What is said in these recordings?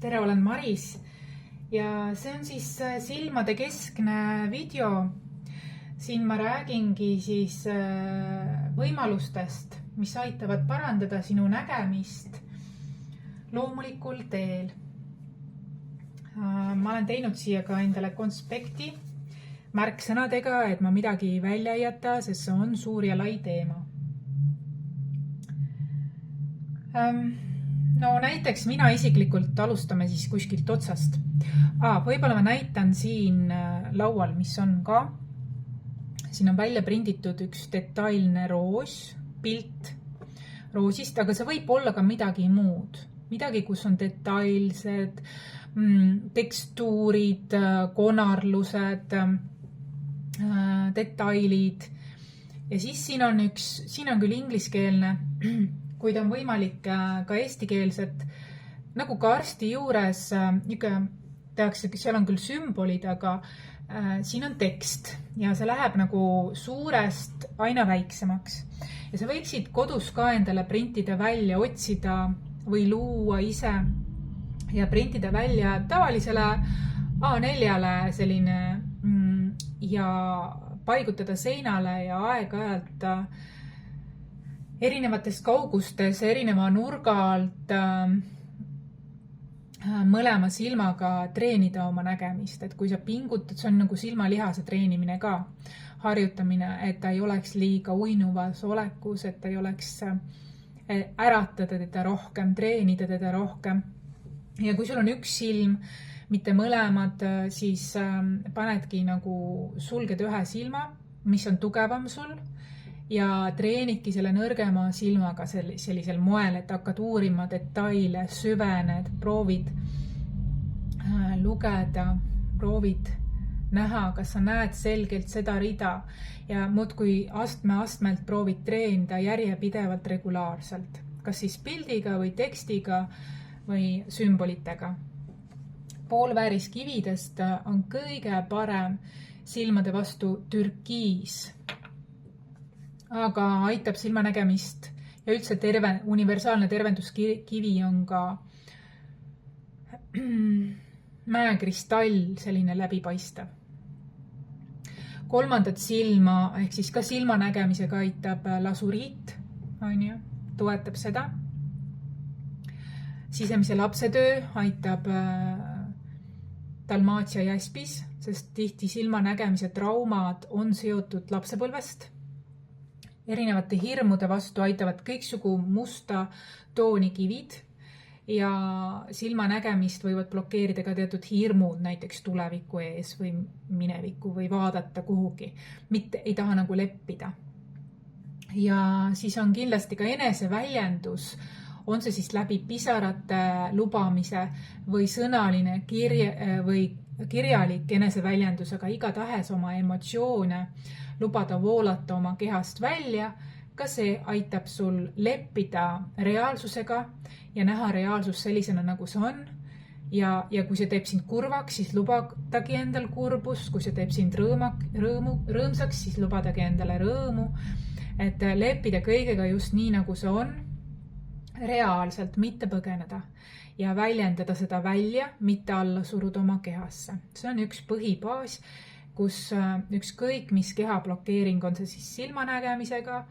tere, olen Maris ja see on siis silmade keskne video. Siin ma räägingi siis võimalustest, mis aitavad parandada sinu nägemist loomulikul teel. Ma olen teinud siia ka endale konspekti märksõnadega, et ma midagi välja ei jäta, sest see on suur ja lai teema. No näiteks mina isiklikult alustame siis kuskilt otsast. Võib-olla ma näitan siin laual, mis on ka. Siin on välja prinditud üks detailne roos, pilt roosist, aga see võib olla ka midagi muud. Midagi, kus on detailsed tekstuurid, konarlused, detailid. Ja siis siin on küll ingliskeelne, kuid on võimalik ka eestikeelset, nagu ka arsti juures, tehakse, seal on küll sümbolid, aga siin on tekst ja see läheb nagu suurest aina väiksemaks. Ja sa võiksid kodus ka endale printida välja, otsida või luua ise ja printida välja tavalisele A4-le selline ja paigutada seinale ja aeg-ajalt erinevates kaugustes, erineva nurga alt mõlema silmaga treenida oma nägemist. Et kui sa pingutad, see on nagu silmalihase treenimine ka, harjutamine, et ta ei oleks liiga uinuvas olekus, et ta ei oleks äratada teda rohkem, treenida teda rohkem. Ja kui sul on üks silm, mitte mõlemad, siis panedki nagu sulged ühe silma, mis on tugevam sul, ja treenidki selle nõrgema silmaga sellisel moel, et hakkad uurima detaile, süvened, proovid lugeda, proovid näha, kas sa näed selgelt seda rida ja muudkui astmelt proovid treenida järjepidevalt regulaarselt, kas siis pildiga või tekstiga või sümbolitega. Poolvääriskividest on kõige parem silmade vastu türkiis, aga aitab silmanägemist ja üldse universaalne tervenduskivi on ka mäekristall, selline läbipaistev. Kolmandat silma, ehk siis ka silmanägemisega aitab lasuriit, toetab seda. Sisemise lapsetöö aitab dalmaatia jaspis, sest tihti silmanägemise traumad on seotud lapsepõlvest. Erinevate hirmude vastu aitavad kõiksugu musta tooni kivid ja silmanägemist võivad blokeerida ka teatud hirmud, näiteks tuleviku ees või mineviku või vaadata kuhugi. Mitte ei taha nagu leppida. Ja siis on kindlasti ka eneseväljendus, on see siis läbi pisarate lubamise või sõnaline või kirjalik eneseväljendus, aga igatahes oma emotsioone lubada voolata oma kehast välja, ka see aitab sul leppida reaalsusega ja näha reaalsus sellisena, nagu see on. Ja kui see teeb sind kurvaks, siis lubadagi endal kurbust, kui see teeb sind rõõmsaks, siis lubadagi endale rõõmu. Et leppida kõigega just nii, nagu see on, reaalselt, mitte põgeneda ja väljendada seda välja, mitte alla suruda oma kehasse. See on üks põhibaas, kus ükskõik mis kehaplokeering on see siis silmanägemisega,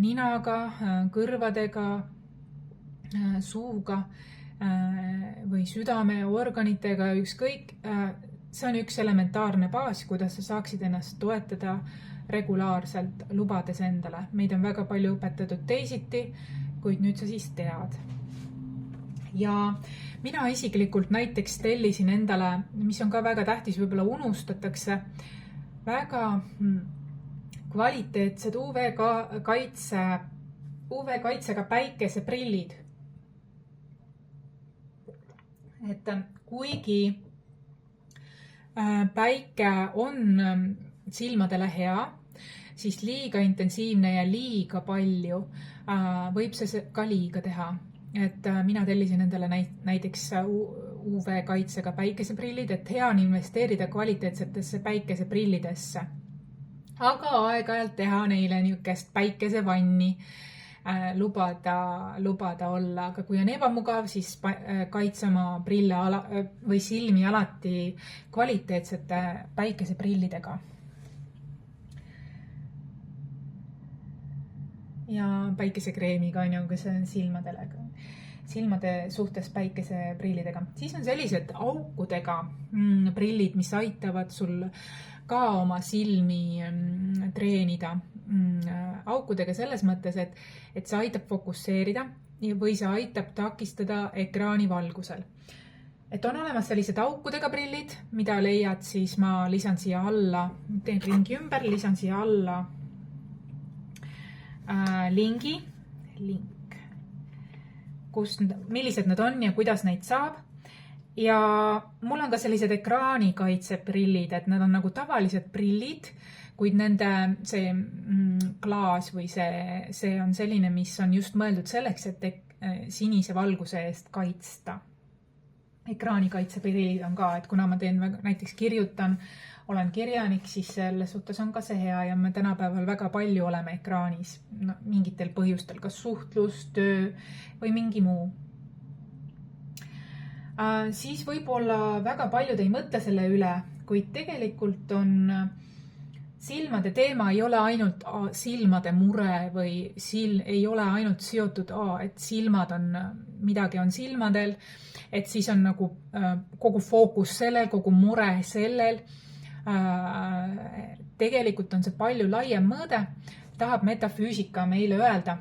ninaga, kõrvadega, suuga või südameorganitega, ükskõik. See on üks elementaarne baas, kuidas sa saaksid ennast toetada regulaarselt, lubades endale. Meid on väga palju õpetatud teisiti, kuid nüüd sa siis tead. Ja mina isiklikult näiteks tellisin endale, mis on ka väga tähtis, võib-olla unustatakse, väga kvaliteetsed UV-kaitsega päikeseprillid. Et kuigi päike on silmadele hea, siis liiga intensiivne ja liiga palju võib see ka liiga teha. Et mina tellisin endale näiteks UV-kaitsega päikeseprillid, et hea on investeerida kvaliteetsetesse päikeseprillidesse. Aga aeg-ajalt teha neile niisugust päikesevanni, lubada olla, aga kui on ebamugav, siis kaitse oma prille või silmi alati kvaliteetsete päikeseprillidega. Ja päikesekreemiga on ju, kui see on silmade suhtes päikeseprillidega. Siis on sellised aukudega prillid, mis aitavad sul ka oma silmi treenida. Aukudega selles mõttes, et see aitab fokusseerida või see aitab takistada ekraani valgusel. Et on olemas sellised aukudega prillid, mida leiad, siis ma lisan siia alla, teen ringi ümber, lisan siia alla link, millised nad on ja kuidas neid saab. Ja mul on ka sellised ekraanikaitseprillid, et nad on nagu tavalised prillid, kuid nende see klaas või see on selline, mis on just mõeldud selleks, et sinise valguse eest kaitsta. Ekraanikaitseprillid on ka, et kuna ma näiteks kirjutan, olen kirjanik, siis selles suhtes on ka see hea ja me tänapäeval väga palju oleme ekraanis mingitel põhjustel, kas suhtlus, töö või mingi muu. Siis võib-olla väga paljud ei mõtle selle üle, kuid tegelikult on silmade teema ei ole ainult silmade mure või ei ole ainult seotud, et silmad on, midagi on silmadel, et siis on nagu kogu fookus sellel, kogu mure sellel. Tegelikult on see palju laiem mõõde, tahab metafüüsika meile öelda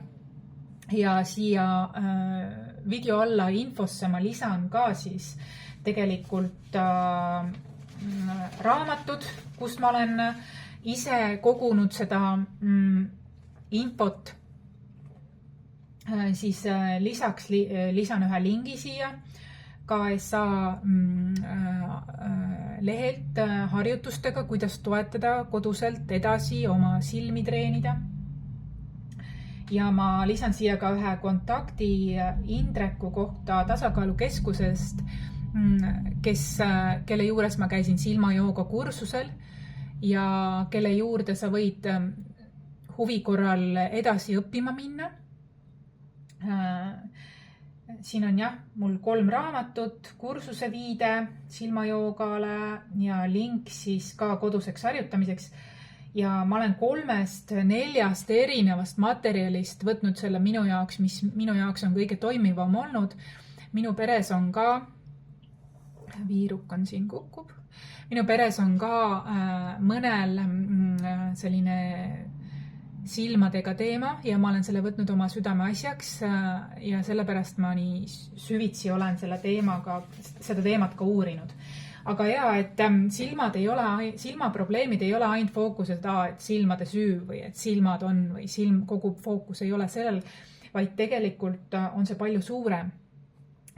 ja siia video alla infosse ma lisan ka siis tegelikult raamatud, kust ma olen ise kogunud seda infot, siis lisaks lisan ühe lingi siia KSA lehelt harjutustega, kuidas toetada koduselt edasi oma silmi treenida. Ja ma lisan siia ka ühe kontakti Indreku kohta tasakaalukeskusest, kelle juures ma käisin silmajooga kursusel ja kelle juurde sa võid huvi korral edasi õppima minna. Siin on mul 3 raamatut, kursuse viide silmajoogale ja link siis ka koduseks harjutamiseks. Ja ma olen 3-4 erinevast materjalist võtnud selle minu jaoks, mis minu jaoks on kõige toimivam olnud. Minu peres on ka, viiruk on siin kukub, minu peres on ka mõnel selline silmadega teema ja ma olen selle võtnud oma südame asjaks ja sellepärast ma nii süvitsi olen seda teemat ka uurinud. Aga et silmaprobleemid ei ole ainult fookuses, et silmade süü või et silmad on või kogu fookus ei ole sellel, vaid tegelikult on see palju suurem.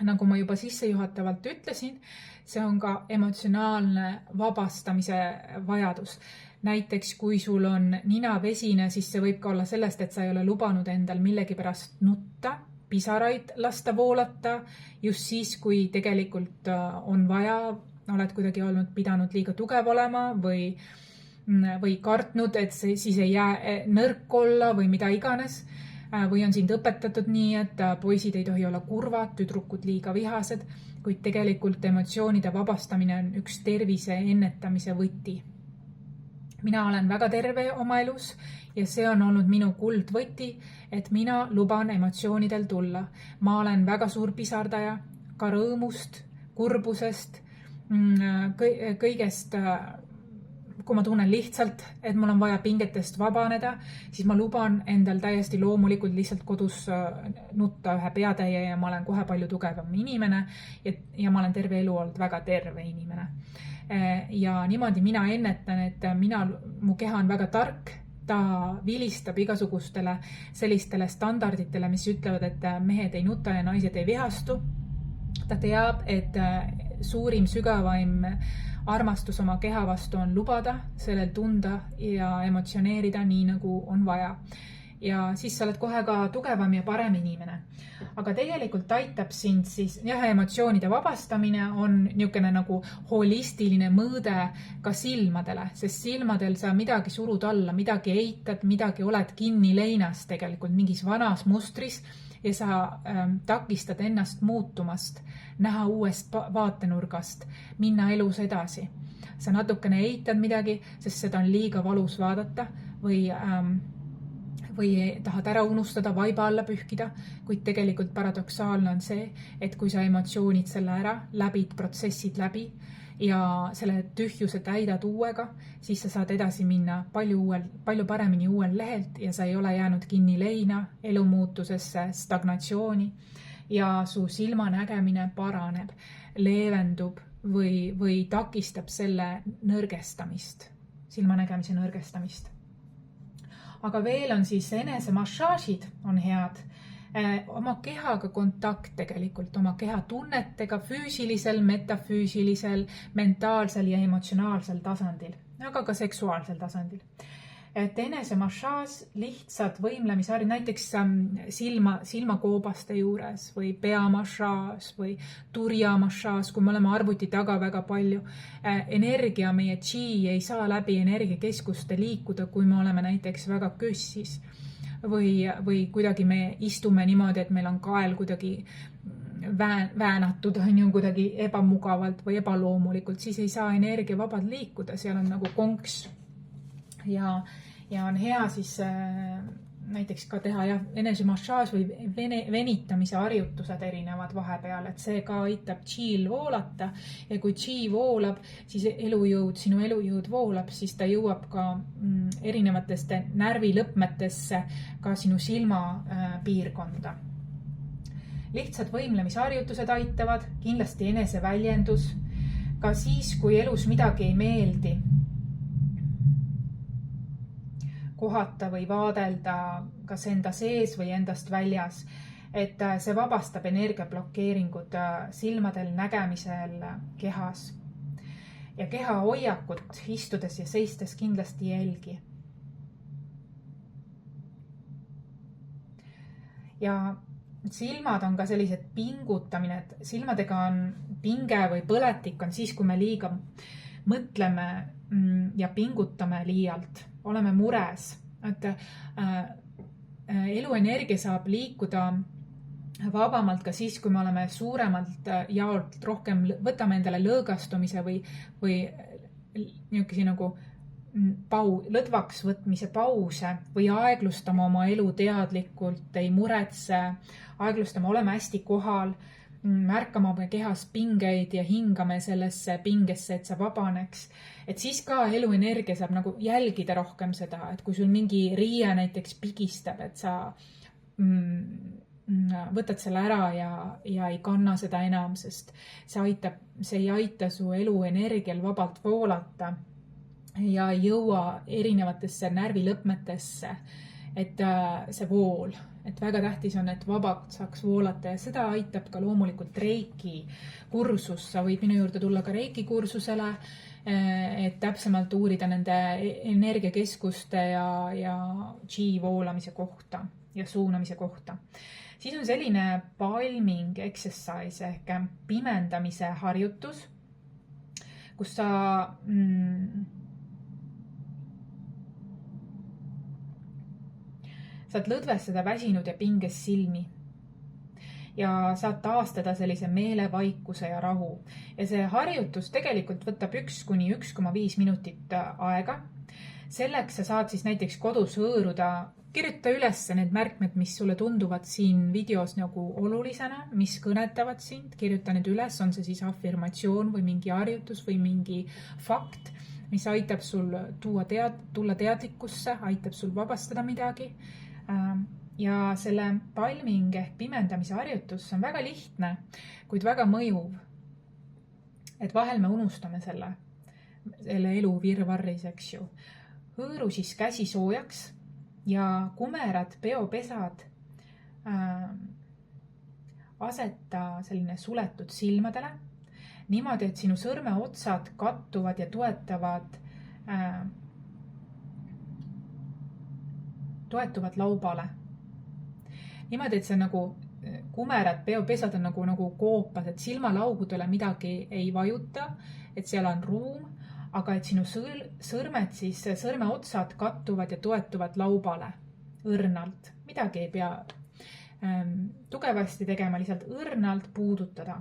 Nagu ma juba sissejuhatavalt ütlesin, see on ka emotsionaalne vabastamise vajadus. Näiteks, kui sul on nina vesine, siis see võib ka olla sellest, et sa ei ole lubanud endal millegi pärast nutta, pisaraid lasta voolata, just siis, kui tegelikult on vaja, oled kuidagi pidanud liiga tugev olema või kartnud, et siis ei jää nõrk olla või mida iganes. Või on sind õpetatud nii, et poisid ei tohi olla kurvad, tüdrukud liiga vihased, kuid tegelikult emotsioonide vabastamine on üks tervise ennetamise võti. Mina olen väga terve oma elus ja see on olnud minu kuldvõti, et mina luban emotsioonidel tulla. Ma olen väga suur pisardaja, ka rõõmust, kurbusest, kõigest, kui ma tunnen lihtsalt, et mul on vaja pingetest vabaneda, siis ma luban endal täiesti loomulikult lihtsalt kodus nutta ühe peatäie ja ma olen kohe palju tugevam inimene ja ma olen terve elu olnud väga terve inimene. Ja niimoodi mina ennetan, et mu keha on väga tark, ta vilistab igasugustele sellistele standarditele, mis ütlevad, et mehed ei nuta ja naised ei vihastu. Ta teab, et suurim, sügavaim armastus oma keha vastu on lubada, sellel tunda ja emotsioneerida nii, nagu on vaja. ja siis sa oled kohe ka tugevam ja parem inimene. Aga tegelikult aitab sind siis, emotsioonide vabastamine on niisugune nagu holistiline mõõde ka silmadele, sest silmadel sa midagi surud alla, midagi eitad, midagi oled kinni leinas tegelikult mingis vanas mustris ja sa takistad ennast muutumast, näha uuest vaatenurgast, minna elus edasi. Sa natukene eitad midagi, sest seda on liiga valus vaadata või tahad ära unustada, vaiba alla pühkida, kuid tegelikult paradoksaalne on see, et kui sa emotsioonid selle ära, läbid protsessid läbi ja selle tühjuse täidad uuega, siis sa saad edasi minna palju paremini uuel lehelt ja sa ei ole jäänud kinni leina, elumuutusesse, stagnatsiooni ja su silmanägemine paraneb, leevendub või takistab selle nõrgestamist, silmanägemise nõrgestamist. Aga veel on siis enesemassaažid on head, oma kehaga kontakt tegelikult, oma keha tunnetega füüsilisel, metafüüsilisel, mentaalsel ja emotsionaalsel tasandil, aga ka seksuaalsel tasandil. Et enesemassaaž, lihtsad võimlemisharjud, näiteks silmakoobaste juures või peamassaaž või turjamassaaž, kui me oleme arvuti taga väga palju. Energia, meie chi ei saa läbi energiakeskuste liikuda, kui me oleme näiteks väga kössis või kuidagi me istume niimoodi, et meil on kael kuidagi väänatud, on ju kuidagi ebamugavalt või ebaloomulikult, siis ei saa energia vabalt liikuda, seal on nagu konks. Ja on hea siis näiteks ka teha enesemassaaž või venitamise harjutused erinevad vahepeal, et see ka aitab chi'l voolata ja kui chi voolab, siis sinu elujõud voolab, siis ta jõuab ka erinevatesse närvilõpmetesse ka sinu silma piirkonda. Lihtsad võimlemisharjutused aitavad, kindlasti eneseväljendus, ka siis, kui elus midagi ei meeldi, kohata või vaadelda kas enda sees või endast väljas, et see vabastab energiablokeeringud silmadel, nägemisel, kehas. Ja keha hoiakut istudes ja seistes kindlasti jälgi. Ja silmad on ka sellised pingutamine, et silmadega on pinge või põletik on siis, kui me liiga mõtleme ja pingutame liialt. Oleme mures, et eluenergia saab liikuda vabamalt ka siis, kui me oleme suuremalt jaolt rohkem, võtame endale lõõgastumise või niisuguse nagu lõdvaks võtmise pause või aeglustame oma elu teadlikult, ei muretse, aeglustame, oleme hästi kohal, märkame oma kehas pingeid ja hingame sellesse pingesse, et see vabaneks. Et siis ka eluenergia saab nagu jälgida rohkem seda, et kui sul mingi riie näiteks pigistab, et sa võtad selle ära ja ei kanna seda enam, sest see ei aita su eluenergial vabalt voolata ja ei jõua erinevatesse närvilõpmetesse, et see vool, et väga tähtis on, et vabalt saaks voolata ja seda aitab ka loomulikult reiki kursus. Sa võid minu juurde tulla ka reiki kursusele, et täpsemalt uurida nende energiakeskuste ja chi voolamise kohta ja suunamise kohta. Siis on selline palming exercise ehk pimendamise harjutus, kus sa saad lõdvestada väsinud ja pinges silmi ja saad taastada sellise meelevaikuse ja rahu. Ja see harjutus tegelikult võtab 1–1,5 minutit aega. Selleks sa saad siis näiteks kodus hõõruda, kirjuta üles need märkmed, mis sulle tunduvad siin videos nagu olulisena, mis kõnetavad sind, kirjuta need üles, on see siis afirmatsioon või mingi harjutus või mingi fakt, mis aitab sul tulla teadlikkusse, aitab sul vabastada midagi. Ja selle palming ehk pimendamise harjutus on väga lihtne, kuid väga mõjuv. Et vahel me unustame selle elu virvarris, eks ju. Hõõru siis käsi soojaks ja kumerad peopesad aseta selline suletud silmadele. Niimoodi, et sinu sõrmeotsad kattuvad ja toetavad toetuvad laubale. Niimoodi, et see nagu kumerad peopesad on nagu koopas, et silmalaugudele midagi ei vajuta, et seal on ruum, aga et sinu sõrmed siis, sõrmeotsad kattuvad ja toetuvad laubale õrnalt. Midagi ei pea tugevasti tegema, lihtsalt õrnalt puudutada.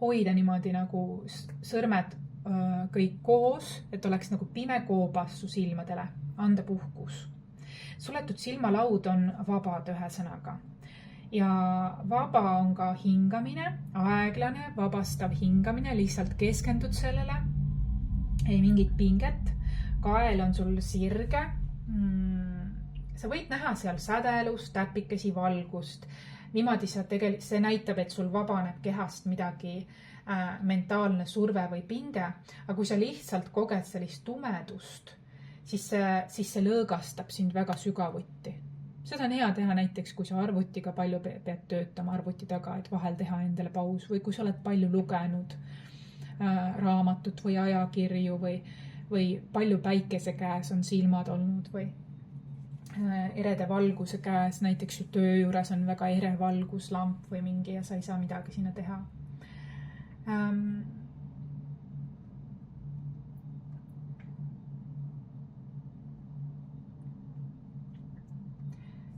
Hoida niimoodi nagu sõrmed kõik koos, et oleks nagu pime koobas su silmadele, anda puhkus. Suletud silmalaud on vabad ühe sõnaga. Ja vaba on ka hingamine, aeglane, vabastav hingamine, lihtsalt keskendud sellele, ei mingit pinget. Kael on sul sirge. Sa võid näha seal sädelust, täpikesi, valgust. Niimoodi see näitab, et sul vabaneb kehast midagi mentaalne surve või pinge. Aga kui sa lihtsalt koged sellist tumedust, siis see lõõgastab sind väga sügavuti. Seda on hea teha näiteks, kui sa arvutiga palju pead töötama arvuti taga, et vahel teha endale paus või kui sa oled palju lugenud raamatut või ajakirju või palju päikese käes on silmad olnud või erede valguse käes, näiteks su töö juures on väga ere valguslamp või mingi ja sa ei saa midagi sinna teha.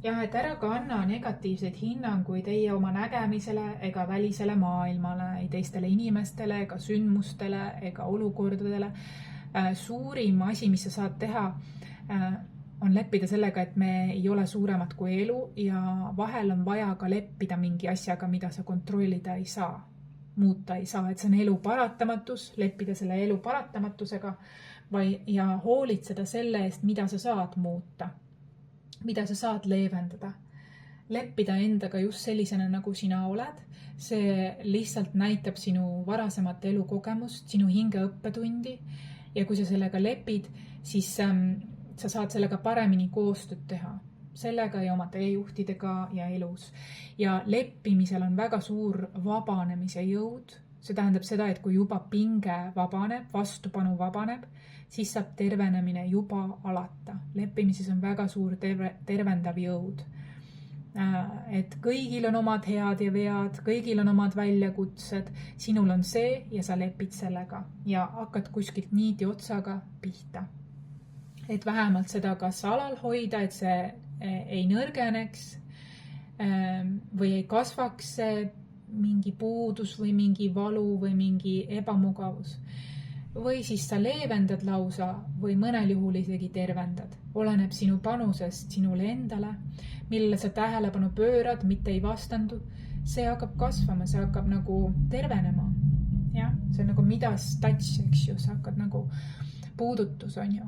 Ja et ära kanna negatiivseid hinnanguid ei oma nägemisele ega välisele maailmale, ei teistele inimestele ega sündmustele ega olukordadele. Suurim asi, mis sa saad teha, on leppida sellega, et me ei ole suuremad kui elu ja vahel on vaja ka leppida mingi asjaga, mida sa kontrollida ei saa, muuta ei saa, et see on elu paratamatus, leppida selle elu paratamatusega ja hoolitseda selle eest, mida sa saad muuta, mida sa saad leevendada. Leppida endaga just sellisena, nagu sina oled. See lihtsalt näitab sinu varasemat elukogemust, sinu hinge õppetundi ja kui sa sellega lepid, siis sa saad sellega paremini koostööd teha. Sellega ja oma teejuhtidega ja elus. Ja leppimisel on väga suur vabanemise jõud. See tähendab seda, et kui juba pinge vabaneb, vastupanu vabaneb, siis saab tervenemine juba alata. Leppimises on väga suur tervendav jõud. Et kõigil on omad head ja vead, kõigil on omad väljakutsed, sinul on see ja sa lepid sellega ja hakkad kuskilt niidi otsaga pihta. Et vähemalt seda kas alal hoida, et see ei nõrgeneks või ei kasvaks mingi puudus või mingi valu või mingi ebamugavus. Või siis sa leevendad lausa või mõnel juhul isegi tervendad. Oleneb sinu panusest sinule endale, millele sa tähelepanu pöörad, mitte ei vastandu. See hakkab kasvama, see hakkab nagu tervenema. Ja? See on nagu midas touch, eks ju, sa hakkad nagu puudutus, on ju.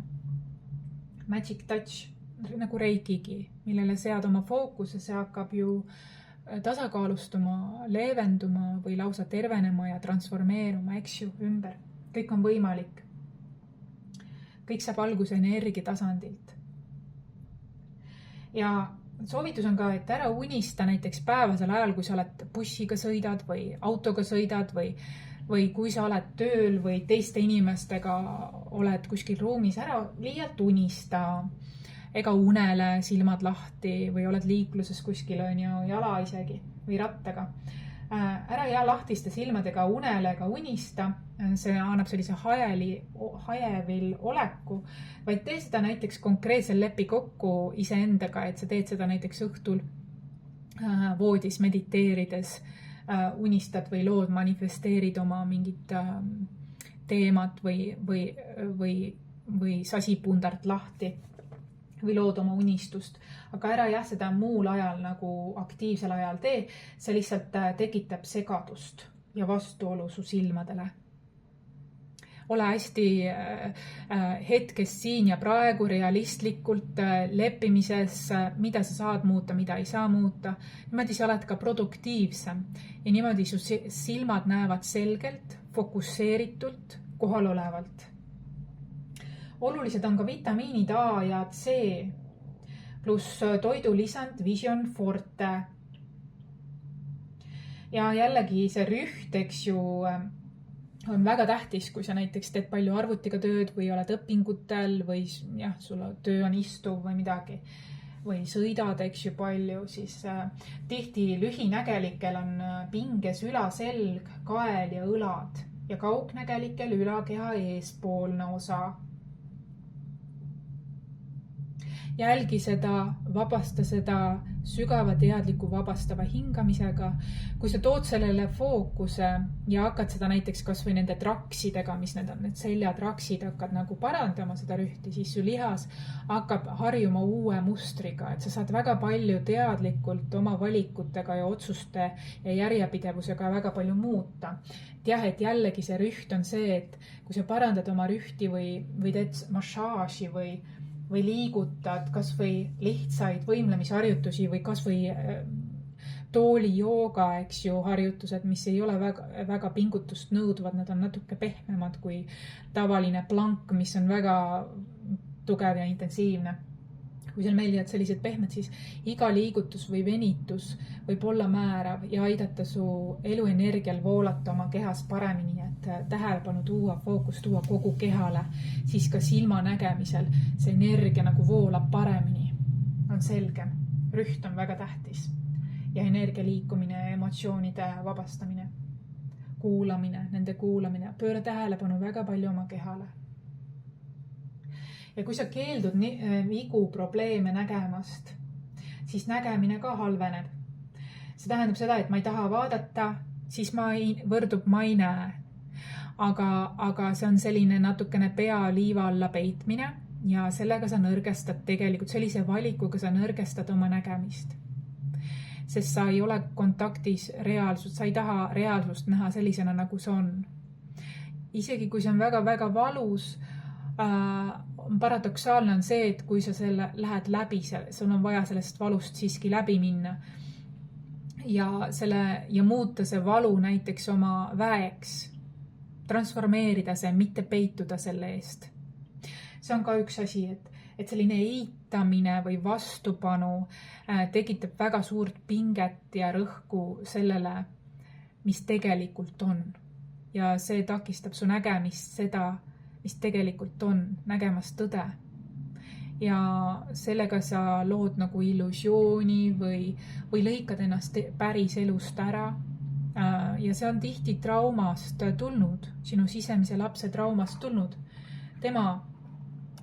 Magic touch, nagu reikigi, millele sead oma fookuse, see hakkab ju tasakaalustuma, leevenduma või lausa tervenema ja transformeeruma, eks ju, ümber. Kõik on võimalik. Kõik saab alguse energia tasandilt. Ja soovitus on ka, et ära unista näiteks päevasel ajal, kui sa oled bussiga sõidad või autoga sõidad või kui sa oled tööl või teiste inimestega oled kuskil ruumis, ära liialt unista ega unele silmad lahti või oled liikluses kuskil on ju jala isegi või rattaga. Ära jää lahtiste silmadega unele ega unista, see annab sellise hajevil oleku, vaid tee seda näiteks konkreetsel lepi kokku iseendaga, et sa teed seda näiteks õhtul voodis mediteerides, unistad või lood, manifesteerid oma mingit teemat või sasipundart lahti või lood oma unistust. Aga ära jah seda muul ajal nagu aktiivsel ajal tee, see lihtsalt tekitab segadust ja vastuolu su silmadele. Ole hästi hetkes siin ja praegu realistlikult leppimises, mida sa saad muuta, mida ei saa muuta. Niimoodi sa oled ka produktiivsem ja niimoodi su silmad näevad selgelt, fokusseeritult, kohalolevalt. Olulised on ka vitamiinid A ja C pluss toidulisand Vision Forte. Ja jällegi see rüht, eks ju, on väga tähtis, kui sa näiteks teed palju arvutiga tööd või oled õpingutel või jah, sul töö on istuv või midagi või sõidad, eks ju, palju, siis tihti lühinägelikel on pinges ülaselg, kael ja õlad ja kaugnägelikel ülakeha eespoolne osa. Jälgi seda, vabasta seda sügava teadliku vabastava hingamisega. Kui sa tood sellele fookuse ja hakkad seda näiteks kas või nende traksidega, mis need on, need seljatraksid, hakkad nagu parandama seda rühti, siis su lihas hakkab harjuma uue mustriga, et sa saad väga palju teadlikult oma valikutega ja otsuste ja järjepidevusega väga palju muuta. Et jah, et jällegi see rüht on see, et kui sa parandad oma rühti või teed massaaži või liigutad kas või lihtsaid võimlemisharjutusi või kas või tooli jooga, eks ju, harjutused, mis ei ole väga pingutust nõudvad, nad on natuke pehmemad kui tavaline plank, mis on väga tugev ja intensiivne. Kui sul meeldivad sellised pehmed, siis iga liigutus või venitus võib olla määrav ja aidata su eluenergial voolata oma kehas paremini, et tähelepanu tuua, fookus tuua kogu kehale, siis ka silma nägemisel see energia nagu voolab paremini, on selge. Rüht on väga tähtis ja energia liikumine ja emotsioonide vabastamine, kuulamine, nende kuulamine, pööra tähelepanu väga palju oma kehale. Ja kui sa keeldud vigu probleeme nägemast, siis nägemine ka halveneb. See tähendab seda, et ma ei taha vaadata, siis ma ei näe. Aga see on selline natukene pea liiva alla peitmine ja sellega sa nõrgestad tegelikult, sellise valikuga sa nõrgestad oma nägemist. Sest sa ei ole kontaktis reaalsust, sa ei taha reaalsust näha sellisena, nagu see on. Isegi kui see on väga-väga valus, paradoksaalne on see, et kui sa lähed läbi, sul on vaja sellest valust siiski läbi minna ja muuta see valu näiteks oma väeks, transformeerida see, mitte peituda selle eest. See on ka üks asi, et selline eitamine või vastupanu tekitab väga suurt pinget ja rõhku sellele, mis tegelikult on. Ja see takistab su nägemist seda, mis tegelikult on, nägemas tõde. Ja sellega sa lood nagu illusiooni või lõikad ennast päris elust ära. Ja see on tihti traumast tulnud, sinu sisemise lapse traumast tulnud. Tema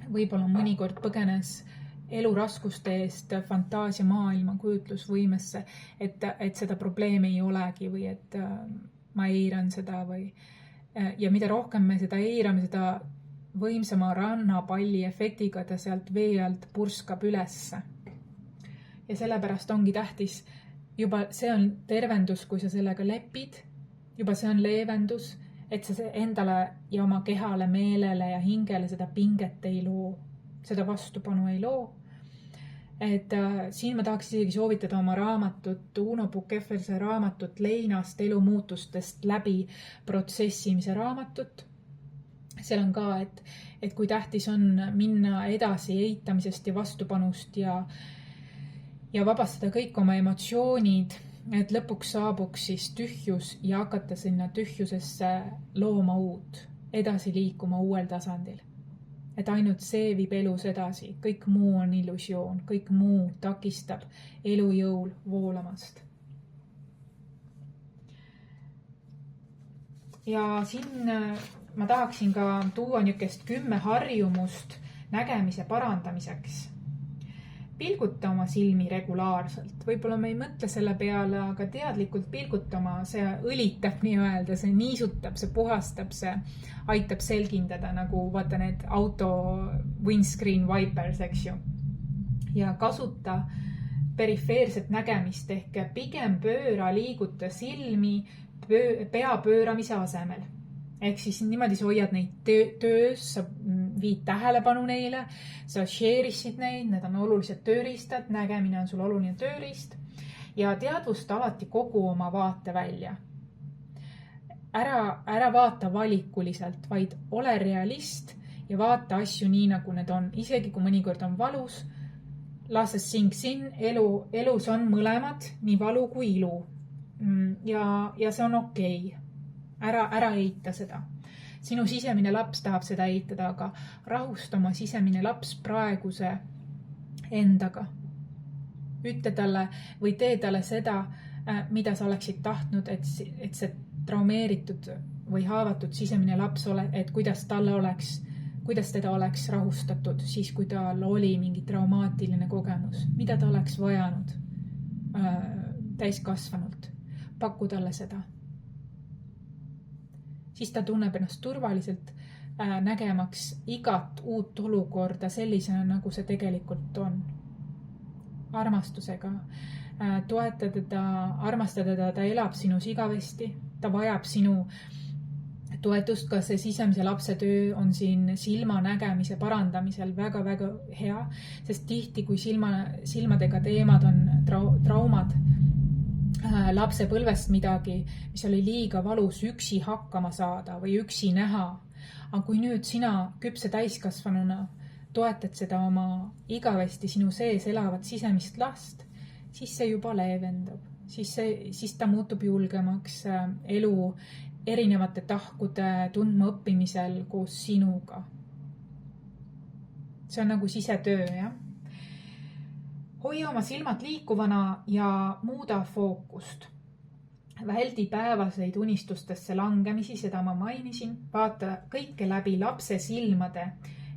võib-olla mõnikord põgenes eluraskuste eest fantaasia maailma kujutlusvõimesse, et seda probleemi ei olegi või et ma eiran seda või. Ja mida rohkem me seda eirame, seda võimsama rannapalli efektiga ta sealt vee alt purskab ülesse. Ja sellepärast ongi tähtis, juba see on tervendus, kui sa sellega lepid, juba see on leevendus, et sa endale ja oma kehale, meelele ja hingele seda pinget ei loo, seda vastupanu ei loo. Et siin ma tahaks isegi soovitada oma raamatut, Uno Pukefelse raamatut Leinast elumuutustest läbi protsessimise raamatut. Seal on ka, et kui tähtis on minna edasi eitamisest ja vastupanust ja vabastada kõik oma emotsioonid, et lõpuks saabuks siis tühjus ja hakata sinna tühjusesse looma uut, edasi liikuma uuel tasandil. Et ainult see viib elus edasi, kõik muu on illusioon, kõik muu takistab elujõul voolamast. Ja siin ma tahaksin ka tuua niukest 10 harjumust nägemise parandamiseks. Pilguta oma silmi regulaarselt. Võib-olla me ei mõtle selle peale, aga teadlikult pilgutama, see õlitab nii-öelda, see niisutab, see puhastab, see aitab selgindada nagu vaata need auto windscreen wipers, eks ju. Ja kasuta perifeerset nägemist ehk pigem liiguta silmi pea pööramise asemel. Ehk siis niimoodi sa hoiad neid töös, sa viid tähelepanu neile, sa share'isid neid, need on olulised tööriistad, nägemine on sul oluline tööriist ja teadvusta alati kogu oma vaate välja. Ära vaata valikuliselt, vaid ole realist ja vaata asju nii, nagu need on. Isegi kui mõnikord on valus, lase sinks in, elus on mõlemad, nii valu kui ilu. Ja see on okei. ära eita seda. Sinu sisemine laps tahab seda eitada, aga rahusta oma sisemine laps praeguse endaga. Ütle talle või tee talle seda, mida sa oleksid tahtnud, et see traumeeritud või haavatud sisemine laps et kuidas teda oleks rahustatud siis, kui tal oli mingi traumaatiline kogemus, mida ta oleks vajanud täiskasvanult. Paku talle seda. Siis ta tunneb ennast turvaliselt, nägemaks igat uut olukorda sellisena, nagu see tegelikult on. Armastusega. Toeta teda, armastada teda, ta elab sinus igavesti, ta vajab sinu toetust, ka see sisemise lapse töö on siin silmanägemise parandamisel väga-väga hea, sest tihti, kui silmadega teemad on traumad, lapse põlvest midagi, mis oli liiga valus üksi hakkama saada või üksi näha. Aga kui nüüd sina küpse täiskasvanuna toetad seda oma igavesti sinu sees elavat sisemist last, siis see juba leevendab. Siis ta muutub julgemaks elu erinevate tahkude tundma õppimisel koos sinuga. See on nagu sisetöö, jah? Hoia oma silmad liikuvana ja muuda fookust. Väldi päevaseid unistustesse langemisi, seda ma mainisin. Vaata kõike läbi lapse silmade.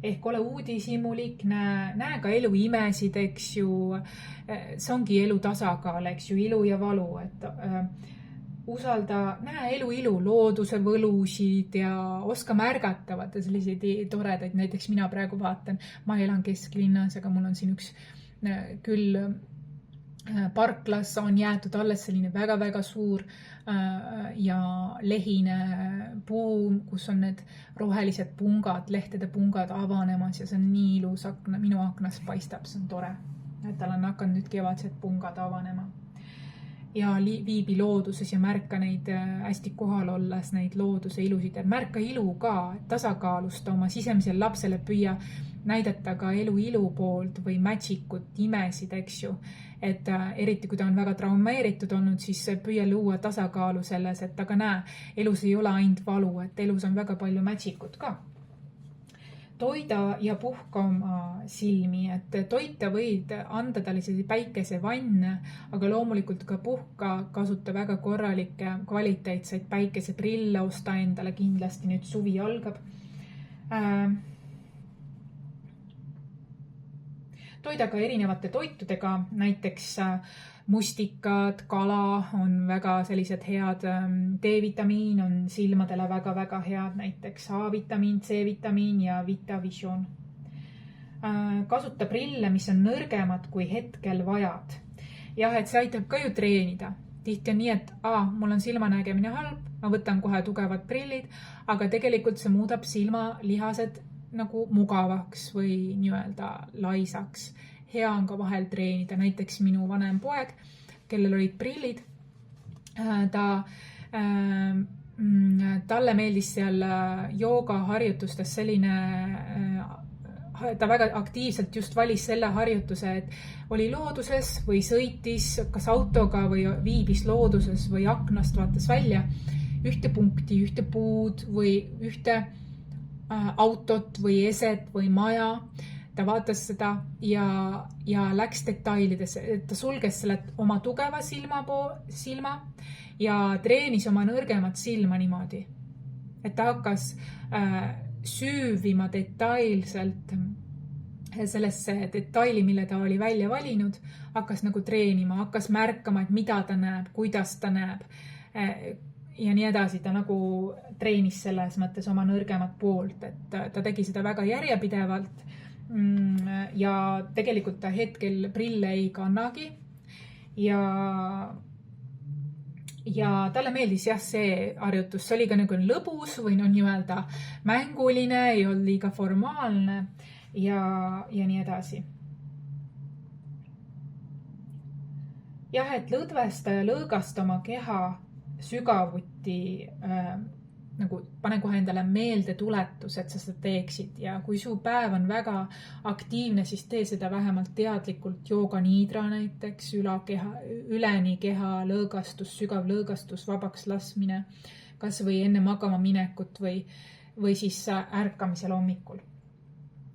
Ehk ole uudishimulik, näe ka elu imesid, eks ju. See ongi elu tasakaal, eks ju, ilu ja valu. Usalda, näe elu ilu, looduse võlusid ja oska märgata, vaata selliseid toredaid. Näiteks mina praegu vaatan, ma elan kesklinnas, aga mul on siin üks küll parklas on jäetud alles selline väga-väga suur ja lehine puu, kus on need rohelised pungad, lehtede pungad avanemas ja see on nii ilus, minu aknast paistab, see on tore. Tal on hakanud nüüd kevadsed pungad avanema. Ja viibi looduses ja märka neid hästi kohal olles, neid looduse ilusid ja märka ilu ka, tasakaalusta oma sisemisel lapsele, püüa näidata ka elu ilu poolt või mätsikut, imesid, eks ju. Et eriti kui ta on väga traumeeritud olnud, siis püüa luua tasakaalu selles, et aga näe, elus ei ole ainult valu, et elus on väga palju mätsikut ka. Toida ja puhka oma silmi, et toita võid anda talle selline päikesevanne, aga loomulikult ka puhka, kasuta väga korralikke kvaliteetseid päikeseprille, osta endale kindlasti, nüüd suvi algab. Toida ka erinevate toitudega, näiteks mustikad, kala on väga sellised head, D-vitamiin on silmadele väga-väga head, näiteks A-vitamiin, C-vitamiin ja Vitavision. Kasuta prille, mis on nõrgemad kui hetkel vajad. Jah, et see aitab ka ju treenida. Tihti on nii, et mul on silmanägemine halb, ma võtan kohe tugevad prillid, aga tegelikult see muudab silmalihased nagu mugavaks või nii-öelda laisaks. Hea on ka vahel treenida. Näiteks minu vanem poeg, kellel olid prillid, talle meeldis seal joogaharjutustes selline, ta väga aktiivselt just valis selle harjutuse, et oli looduses või sõitis kas autoga või viibis looduses või aknast vaatas välja ühte punkti, ühte puud või ühte autot või eset või maja. Ta vaatas seda ja läks detailidesse. Ta sulges selle oma tugeva silma ja treenis oma nõrgemat silma niimoodi. Et ta hakkas süüvima detailselt sellesse detaili, mille ta oli välja valinud, hakkas nagu treenima, hakkas märkama, et mida ta näeb, kuidas ta näeb ja nii edasi. Ta nagu treenis selles mõttes oma nõrgemat poolt, et ta tegi seda väga järjepidevalt ja tegelikult ta hetkel prille ei kannagi ja talle meeldis jah see harjutus, see oli ka nagu lõbus või nii-öelda mänguline, ei olnud liiga formaalne ja nii edasi. Jah, et lõdvesta ja lõõgasta oma keha sügavuti nagu pane kohe endale meelde tuletus, et sa seda teeksid ja kui su päev on väga aktiivne, siis tee seda vähemalt teadlikult jooga niidra näiteks, üleni keha lõõgastus, sügav lõõgastus, vabaks laskmine, kas või enne magama minekut või siis ärkamisel hommikul.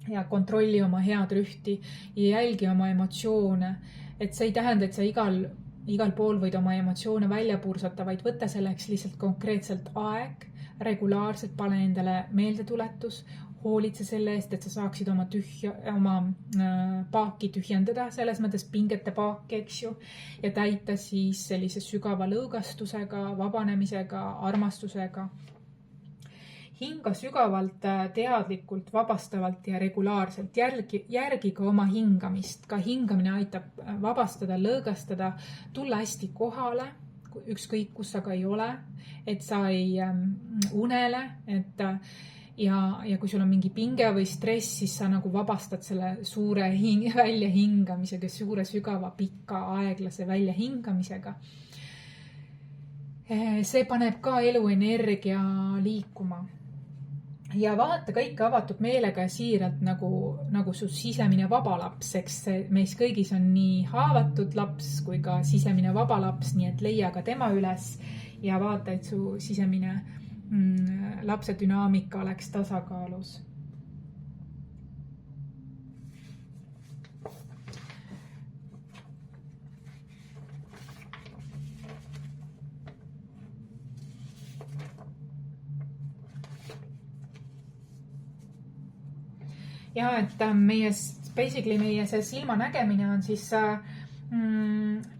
Ja kontrolli oma head rühti ja jälgi oma emotsioone, et see ei tähenda, et sa igal pool võid oma emotsioone välja pursata, vaid võtta selleks lihtsalt konkreetselt aeg, regulaarselt pane endale meeldetuletus, hoolitse selle eest, et sa saaksid oma paaki tühjendada, selles mõttes pingete paaki, eks ju, ja täita siis sellise sügava lõõgastusega, vabanemisega, armastusega. Hinga sügavalt, teadlikult, vabastavalt ja regulaarselt. Järgi ka oma hingamist. Ka hingamine aitab vabastada, lõõgastada, tulla hästi kohale, ükskõik kus sa ka ei ole, et sa ei unele, ja kui sul on mingi pinge või stress, siis sa nagu vabastad selle suure väljahingamisega, suure sügava, pika, aeglase väljahingamisega. See paneb ka eluenergia liikuma. Ja vaata kõike avatud meelega ja siiralt nagu su sisemine vaba laps, eks meis kõigis on nii haavatud laps kui ka sisemine vaba laps, nii et leia ka tema üles ja vaata, et su sisemine lapse dünaamika oleks tasakaalus. Ja, et meie see silmanägemine on siis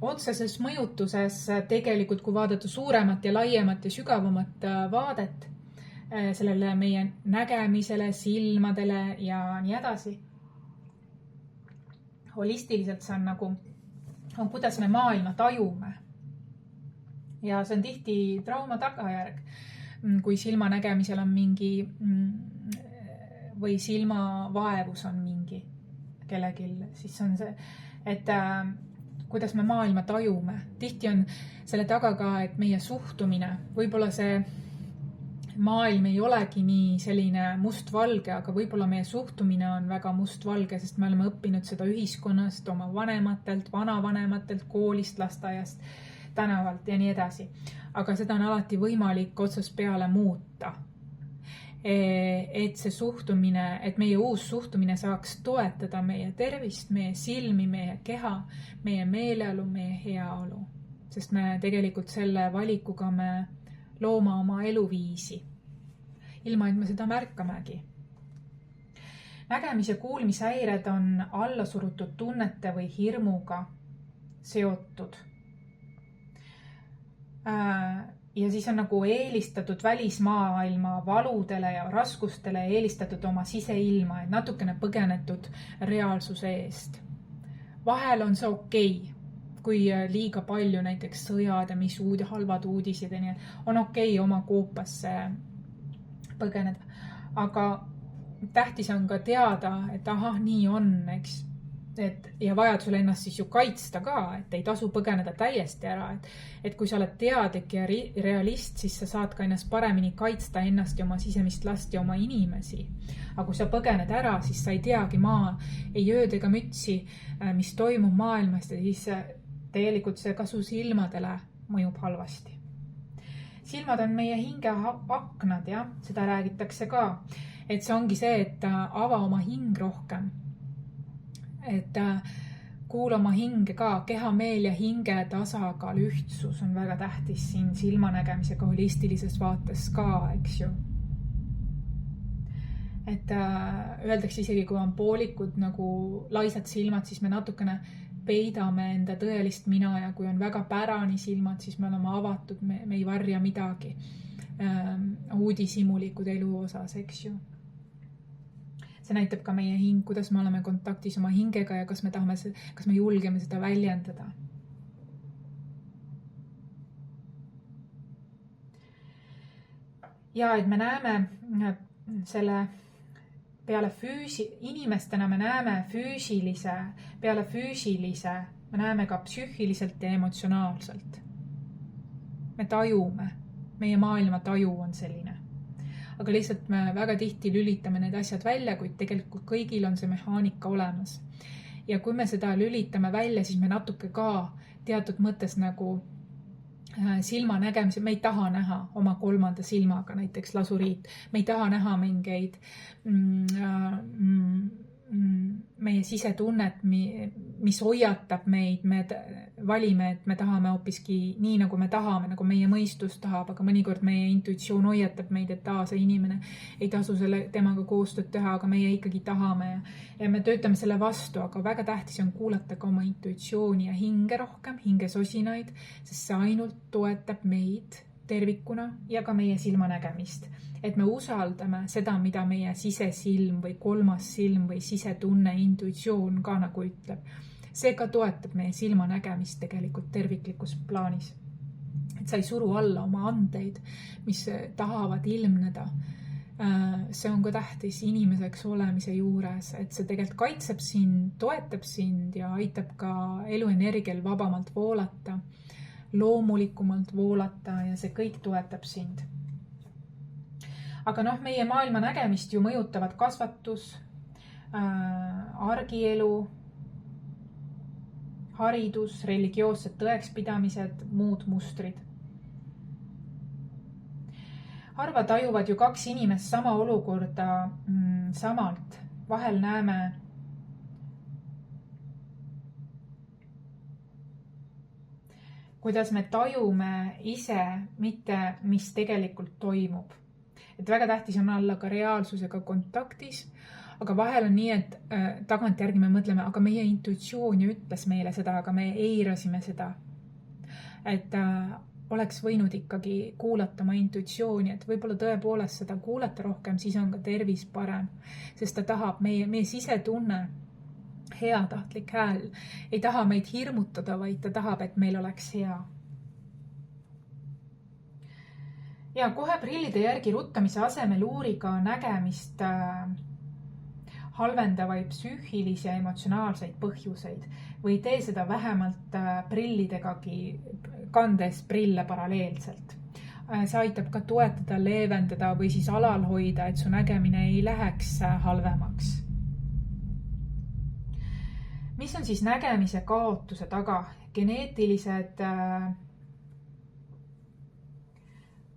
otseses mõjutuses tegelikult, kui vaadata suuremat ja laiemat ja sügavamat vaadet sellele meie nägemisele, silmadele ja nii edasi. Holistiliselt see on kuidas me maailma tajume. Ja see on tihti trauma tagajärg, kui silmanägemisel on mingi või silmavaevus on mingi kellegil, siis on see, et kuidas me maailma tajume. Tihti on selle taga ka, et meie suhtumine, võib-olla see maailm ei olegi nii selline mustvalge, aga võib-olla meie suhtumine on väga mustvalge, sest me oleme õppinud seda ühiskonnast, oma vanematelt, vanavanematelt, koolist, lasteaiast, tänavalt ja nii edasi. Aga seda on alati võimalik otsast peale muuta. Et see suhtumine, et meie uus suhtumine saaks toetada meie tervist, meie silmi, meie keha, meie meeleolu, meie heaolu. Sest me tegelikult selle valikuga me looma oma eluviisi, ilma et me seda märkamegi. Nägemis- ja kuulmishäired on allasurutud tunnete või hirmuga seotud. Ja siis on nagu eelistatud välismaailma valudele ja raskustele eelistatud oma siseilma, et natukene põgenetud reaalsuse eest. Vahel on see okei, kui liiga palju näiteks sõjad ja mis halvad uudised ja nii, on okei oma koopasse põgeneda. Aga tähtis on ka teada, et ahah, nii on, eks. Ja vajadusel ennast siis ju kaitsta ka, et ei tasu põgeneda täiesti ära. Et kui sa oled teadlik ja realist, siis sa saad ka ennast paremini kaitsta ennast ja oma sisemist last ja oma inimesi. Aga kui sa põgened ära, siis sa ei teagi ei ööd ega mütsi, mis toimub maailmast ja siis tegelikult see ka su silmadele mõjub halvasti. Silmad on meie hinge aknad, ja seda räägitakse ka. Et see ongi see, et ava oma hing rohkem. Et kuula oma hinge ka, keha, meel ja hinge tasakaal, ühtsus on väga tähtis siin silmanägemisega holistilises vaates ka, eks ju. Et öeldakse isegi, kui on poolikud nagu laisad silmad, siis me natukene peidame enda tõelist mina ja kui on väga pärani silmad, siis me oleme avatud, me ei varja midagi uudishimulikud elu osas, eks ju. See näitab ka meie hing, kuidas me oleme kontaktis oma hingega ja kas me julgeme seda väljendada. Ja et me näeme selle peale inimestena me näeme peale füüsilise, me näeme ka psüühiliselt ja emotsionaalselt. Me tajume, meie maailma taju on selline. aga lihtsalt me väga tihti lülitame need asjad välja, kuid tegelikult kõigil on see mehaanika olemas. Ja kui me seda lülitame välja, siis me natuke ka teatud mõttes nagu silmanägemise, me ei taha näha oma kolmanda silmaga näiteks lasuriit, me ei taha näha mingeid meie sisetunnet, mis hoiatab meid, me valime, et me tahame hoopiski nii, nagu me tahame, nagu meie mõistus tahab, aga mõnikord meie intuitsioon hoiatab meid, et see inimene ei tasu temaga koostööd teha, aga meie ikkagi tahame ja me töötame selle vastu, aga väga tähtis on kuulata ka oma intuitsiooni ja hinge rohkem, hingesosinaid, sest see ainult toetab meid tervikuna ja ka meie silmanägemist. Et me usaldame seda, mida meie sisesilm või kolmas silm või sisetunne, intuitsioon ka nagu ütleb. See ka toetab meie silmanägemist tegelikult terviklikus plaanis. Et sa ei suru alla oma andeid, mis tahavad ilmneda. See on ka tähtis inimeseks olemise juures, et see tegelikult kaitseb sind, toetab sind ja aitab ka eluenergial vabamalt voolata, loomulikumalt voolata ja see kõik toetab sind. Aga meie maailma nägemist ju mõjutavad kasvatus, argielu, haridus, religioossed tõekspidamised, muud mustrid. Harva tajuvad ju kaks inimest sama olukorda samalt. Vahel näeme kuidas me tajume ise, mitte mis tegelikult toimub. Et väga tähtis on olla ka reaalsusega kontaktis, aga vahel on nii, et tagantjärgi me mõtleme, aga meie intuitsioon ju ütles meile seda, aga me eirasime seda. Et oleks võinud ikkagi kuulata oma intuitsiooni, et võib-olla tõepoolest seda kuulata rohkem, siis on ka tervis parem, sest ta tahab meie sisetunne, heatahtlik hääl, ei taha meid hirmutada, vaid ta tahab, et meil oleks hea. Ja kohe prillide järgi ruttamise asemel uuriga nägemist halvendavaid psüühilisi ja emotsionaalseid põhjuseid või tee seda vähemalt prillidegagi, kandes prille paralleelselt. See aitab ka toetada, leevendada või siis alal hoida, et su nägemine ei läheks halvemaks. Mis on siis nägemise kaotuse taga? Geneetilised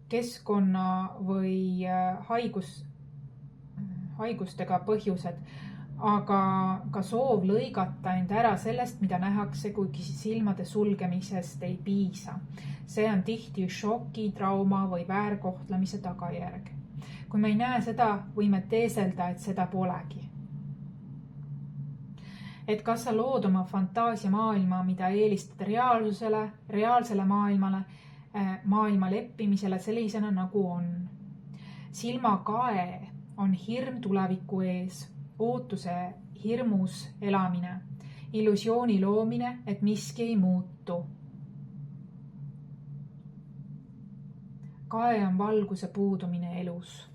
keskkonna või haigustega põhjused, aga ka soov lõigata end ära sellest, mida nähakse, kuigi silmade sulgemisest ei piisa. See on tihti šoki, trauma või väärkohtlemise tagajärg. Kui me ei näe seda, võime teeselda, et seda polegi. Et kas sa lood oma fantaasia maailma, mida eelistada reaalsele maailma leppimisele sellisena, nagu on. Silmakae on hirm tuleviku ees, ootuse hirmus elamine, illusiooni loomine, et miski ei muutu. Kae on valguse puudumine elus.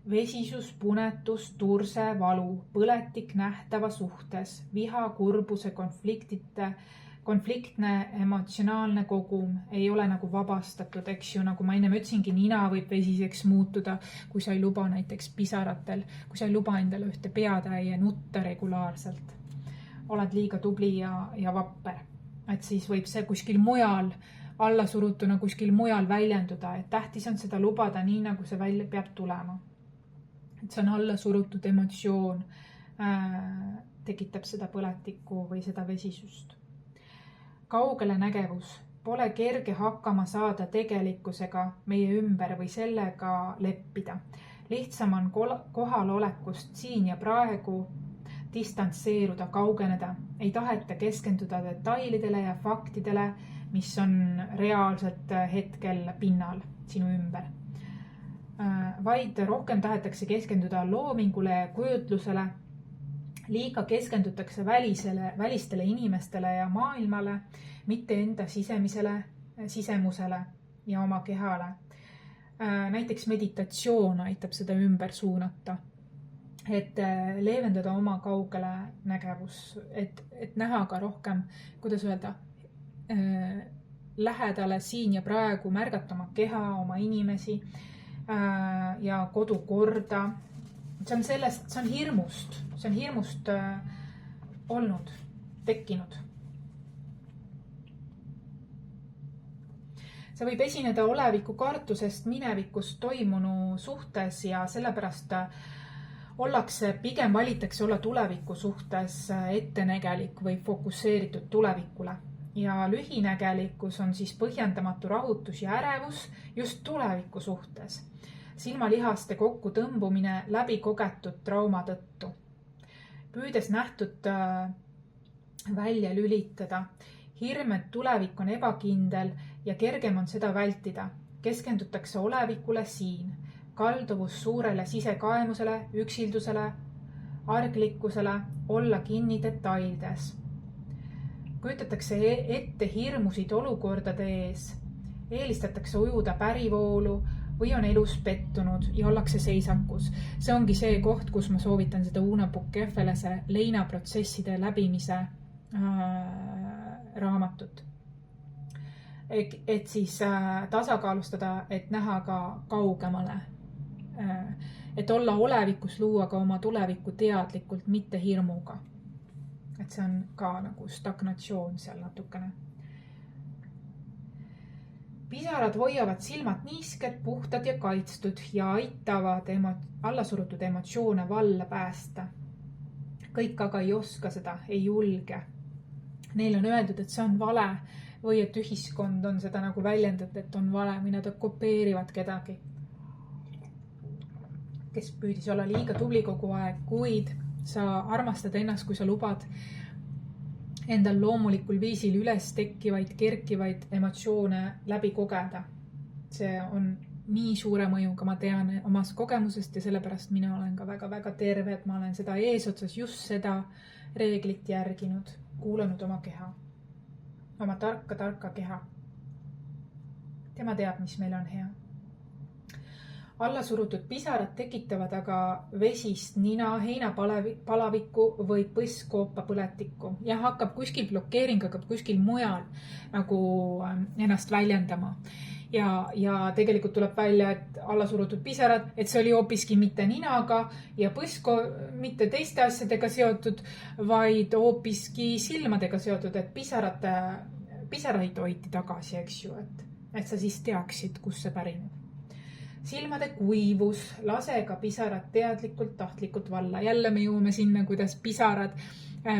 Vesisus, punetus, turse, valu, põletik nähtava suhtes, viha, kurbuse, konfliktne emotsionaalne kogum ei ole nagu vabastatud, eks ju, nagu ma enne ütlesingi, nina võib vesiseks muutuda, kui sa ei luba näiteks pisaratel, kui sa ei luba endale ühte peatäie nutta regulaarselt. Oled liiga tubli ja vapper, et siis võib see kuskil mujal, allasurutuna kuskil mujal väljenduda, et tähtis on seda lubada nii, nagu see välja peab tulema. Et see on allasurutud emotsioon, tekitab seda põletikku või seda vesisust. Kaugele nägevus. Pole kerge hakkama saada tegelikkusega meie ümber või sellega leppida. Lihtsam on kohalolekust siin ja praegu distantseeruda, kaugeneda. Ei taheta keskenduda detailidele ja faktidele, mis on reaalselt hetkel pinnal sinu ümber. Vaid rohkem tahetakse keskenduda loomingule ja kujutlusele. Liiga keskendutakse välistele inimestele ja maailmale, mitte enda sisemusele ja oma kehale. Näiteks meditatsioon aitab seda ümber suunata, et leevendada oma kaugele nägevus, et näha ka rohkem, kuidas öelda, lähedale siin ja praegu, märgata oma keha, oma inimesi, ja kodukorda. See on hirmust olnud, tekkinud. See võib esineda oleviku kartusest minevikus toimunu suhtes ja sellepärast pigem valitakse olla tuleviku suhtes ettenägelik või fokusseeritud tulevikule. Ja lühinägelikkus on siis põhjendamatu rahutus ja ärevus just tuleviku suhtes. Silmalihaste kokku tõmbumine läbi kogetud trauma tõttu. Püüdes nähtut välja lülitada. Hirm, et tulevik on ebakindel ja kergem on seda vältida. Keskendutakse olevikule siin. Kalduvus suurele sisekaemusele, üksildusele, arglikkusele, olla kinni detailides. Kujutatakse ette hirmusid olukordade ees. Eelistatakse ujuda pärivoolu või on elus pettunud ja ollakse seisakus. See ongi see koht, kus ma soovitan seda Una Pukkefelese leinaprotsesside läbimise raamatut. Et siis tasakaalustada, et näha ka kaugemale. Et olla olevikus, luua ka oma tulevikku teadlikult, mitte hirmuga. Et see on ka nagu stagnatsioon seal natukene. Pisarad hoiavad silmad niisked, puhtad ja kaitstud ja aitavad allasurutud emotsioone valla päästa. Kõik aga ei oska seda, ei julge. Neil on öeldud, et see on vale või et ühiskond on seda nagu väljendatud, et on vale või nad kopeerivad kedagi, kes püüdis olla liiga tubli kogu aeg, kuid sa armastad ennast, kui sa lubad endal loomulikul viisil üles tekkivaid, kerkivaid emotsioone läbi kogeda. See on nii suure mõjuga, ma tean omast kogemusest ja sellepärast mina olen ka väga-väga terve, et ma olen seda eesotsas just seda reeglit järginud, kuulanud oma keha, oma tarka keha. Tema teab, mis meil on hea. Allasurutud pisarad tekitavad aga vesist nina, heinapalavikku või põsskoopa põletikku ja hakkab kuskil blokeering, hakkab kuskil mujal nagu ennast väljendama. Ja tegelikult tuleb välja, et allasurutud pisarad, et see oli hoopiski mitte ninaga ja põsko mitte teiste asjadega seotud, vaid hoopiski silmadega seotud, et pisaraid hoiti tagasi, eks ju, et sa siis teaksid, kus see pärineb. Silmade kuivus, lase ka pisarad teadlikult, tahtlikult valla. Jälle me jõuame sinna, kuidas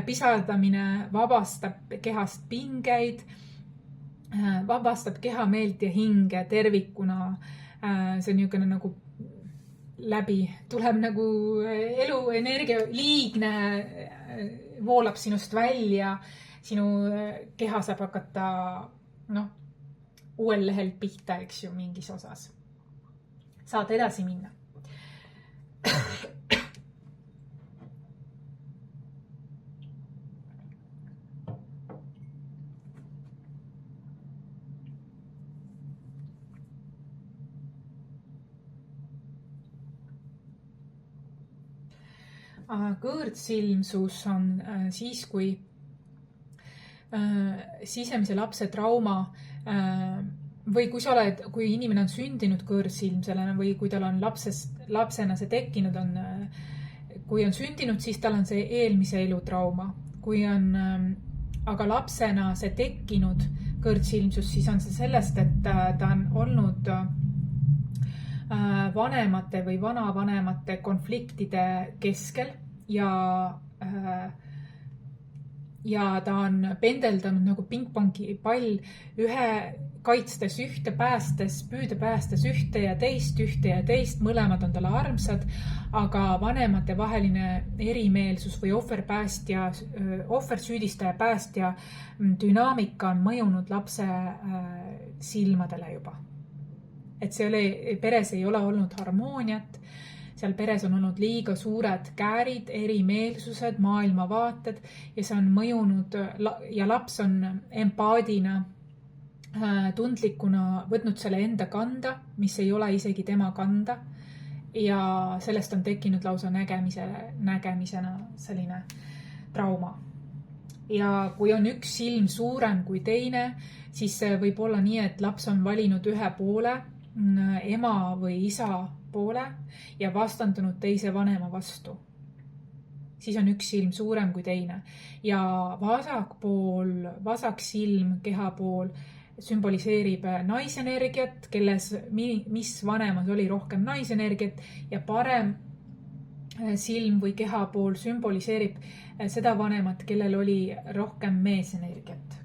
pisardamine vabastab kehast pingeid, vabastab kehameelt ja hinge tervikuna. See on niisugune nagu läbi, tuleb nagu elu, energia, liigne voolab sinust välja, sinu keha saab hakata uuel lehel pihta, eks ju, mingis osas. Saad edasi minna. Kõõrdsilmsus on siis, kui sisemise lapse trauma või kui inimene on sündinud kõõrsilmselena või kui tal on lapsena see tekkinud, kui on sündinud, siis tal on see eelmise elu trauma. Kui on aga lapsena see tekkinud kõõrsilmsus, siis on see sellest, et ta on olnud vanemate või vanavanemate konfliktide keskel ja ta on pendeldanud nagu pingpongi pall kaitstes ühte, püüde päästes ühte ja teist, mõlemad on talle armsad, aga vanemate vaheline erimeelsus või ohversüüdistaja päästja dünaamika on mõjunud lapse silmadele juba. Et peres ei ole olnud harmooniat, seal peres on olnud liiga suured käärid, erimeelsused, maailmavaated ja see on mõjunud ja laps on empaadina tundlikuna võtnud selle enda kanda, mis ei ole isegi tema kanda ja sellest on tekkinud lausa nägemisena selline trauma. Ja kui on üks silm suurem kui teine, siis võib olla nii, et laps on valinud ühe poole ema või isa poole ja vastandunud teise vanema vastu. Siis on üks silm suurem kui teine ja vasak silm keha pool sümboliseerib naisenergiat, kelles mis vanemas oli rohkem naisenergiat ja parem silm või keha pool sümboliseerib seda vanemat, kellel oli rohkem meesenergiat.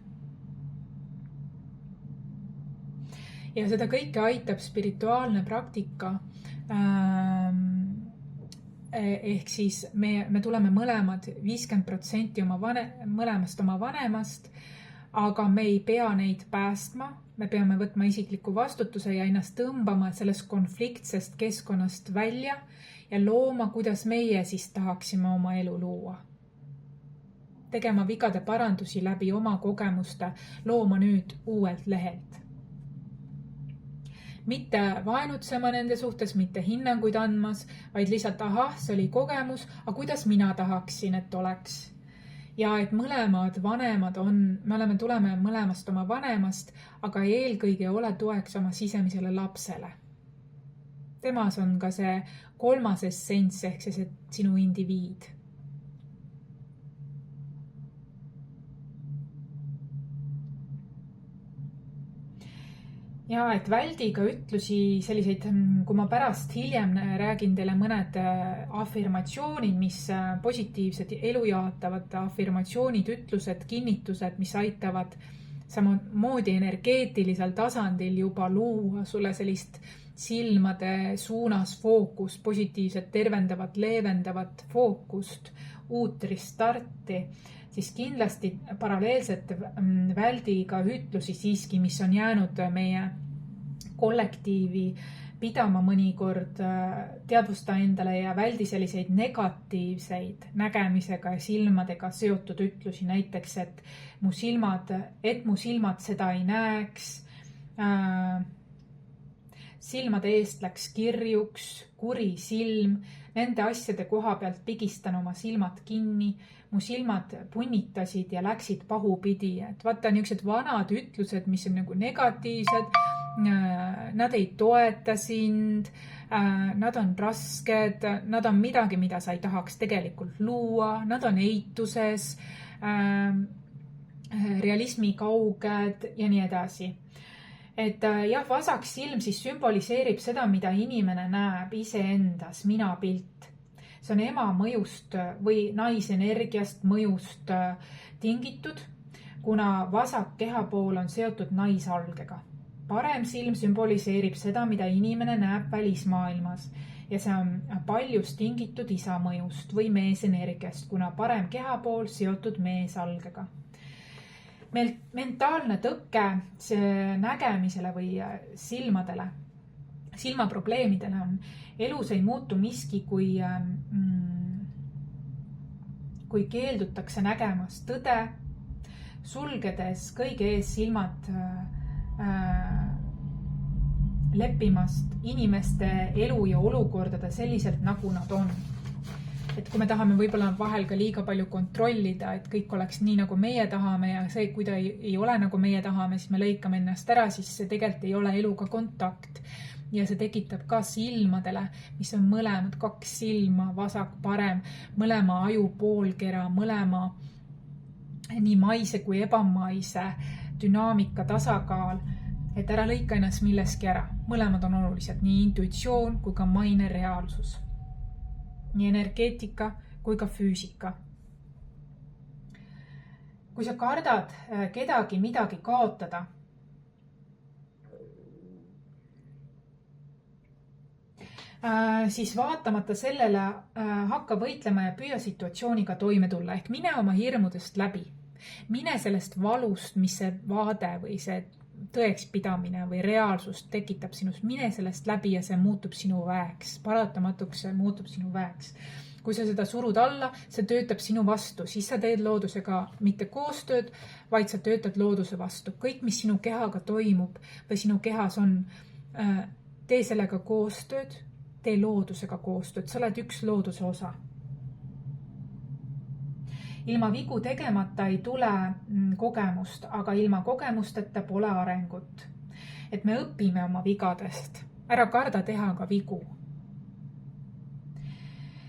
Ja seda kõike aitab spirituaalne praktika. Ehk siis me tuleme mõlemad 50% mõlemast oma vanemast, aga me ei pea neid päästma. Me peame võtma isikliku vastutuse ja ennast tõmbama sellest konfliktsest keskkonnast välja ja looma, kuidas meie siis tahaksime oma elu luua. Tegema vigade parandusi läbi oma kogemuste, looma nüüd uuelt lehelt. Mitte vaenutsema nende suhtes, mitte hinnanguid andmas, vaid lihtsalt, see oli kogemus, aga kuidas mina tahaksin, et oleks. Ja et mõlemad vanemad tuleme mõlemast oma vanemast, aga eelkõige ole toeks oma sisemisele lapsele. Temas on ka see kolmas essents ehk see sinu indiviid. Ja et väldi ka ütlusi selliseid, kui ma pärast hiljem räägin teile mõned afirmatsioonid, mis positiivsed elu jaatavad afirmatsioonid, ütlused, kinnitused, mis aitavad samamoodi energeetilisel tasandil juba luua sulle sellist silmade suunas fookust, positiivset, tervendavat, leevendavat fookust, uut restarti, siis kindlasti paralleelselt väldi ka ütlusi siiski, mis on jäänud meie kollektiivi pidama mõnikord, teadvusta endale ja väldi selliseid negatiivseid nägemisega ja silmadega seotud ütlusi, näiteks, et mu silmad seda ei näeks, silmade eest läks kirjuks, kuri silm, nende asjade koha pealt pigistan oma silmad kinni, mu silmad punnitasid ja läksid pahupidi. Et vaata niisugused vanad ütlused, mis on nagu negatiivsed, nad ei toeta sind, nad on rasked, nad on midagi, mida sa ei tahaks tegelikult luua, nad on eituses, realismi kauged ja nii edasi. Et jah, vasak silm siis sümboliseerib seda, mida inimene näeb iseendas, minapilt. See on ema mõjust või naisenergiast mõjust tingitud, kuna vasak kehapool on seotud naisalgega. Parem silm sümboliseerib seda, mida inimene näeb välismaailmas ja see on paljus tingitud isa mõjust või meesenergiast, kuna parem kehapool seotud meesalgega. Mentaalne tõke nägemisele või silmadele, silmaprobleemidele on elus ei muutu miski, kui keeldutakse nägemas tõde, sulgedes kõige ees silmad leppimast inimeste elu ja olukordade selliselt, nagu nad on. Et kui me tahame võib-olla vahel ka liiga palju kontrollida, et kõik oleks nii, nagu meie tahame ja see, kui ta ei ole, nagu meie tahame, siis me lõikame ennast ära, siis see tegelikult ei ole eluga kontakt. Ja see tekitab ka silmadele, mis on mõlemad 2 silma, vasak, parem, mõlema aju poolkera, mõlema nii maise kui ebamaise dünaamika tasakaal, et ära lõika ennast milleski ära. Mõlemad on olulised, nii intuitsioon kui ka maine reaalsus. Nii energeetika kui ka füüsika. Kui sa kardad kedagi midagi kaotada, siis vaatamata sellele hakka võitlema ja püüa situatsiooniga toime tulla. Ehk mine oma hirmudest läbi. Mine sellest valust, mis see vaade või see tõeks pidamine või reaalsust tekitab sinust. Mine sellest läbi ja see muutub sinu väeks. Paratamatuks see muutub sinu väeks. Kui sa seda surud alla, see töötab sinu vastu. Siis sa teed loodusega mitte koostööd, vaid sa töötad looduse vastu. Kõik, mis sinu kehaga toimub või sinu kehas on, tee sellega koostööd, tee loodusega koostööd. Sa oled üks looduse osa. Ilma vigu tegemata ei tule kogemust, aga ilma kogemusteta pole arengut. et me õpime oma vigadest. Ära karda teha ka vigu.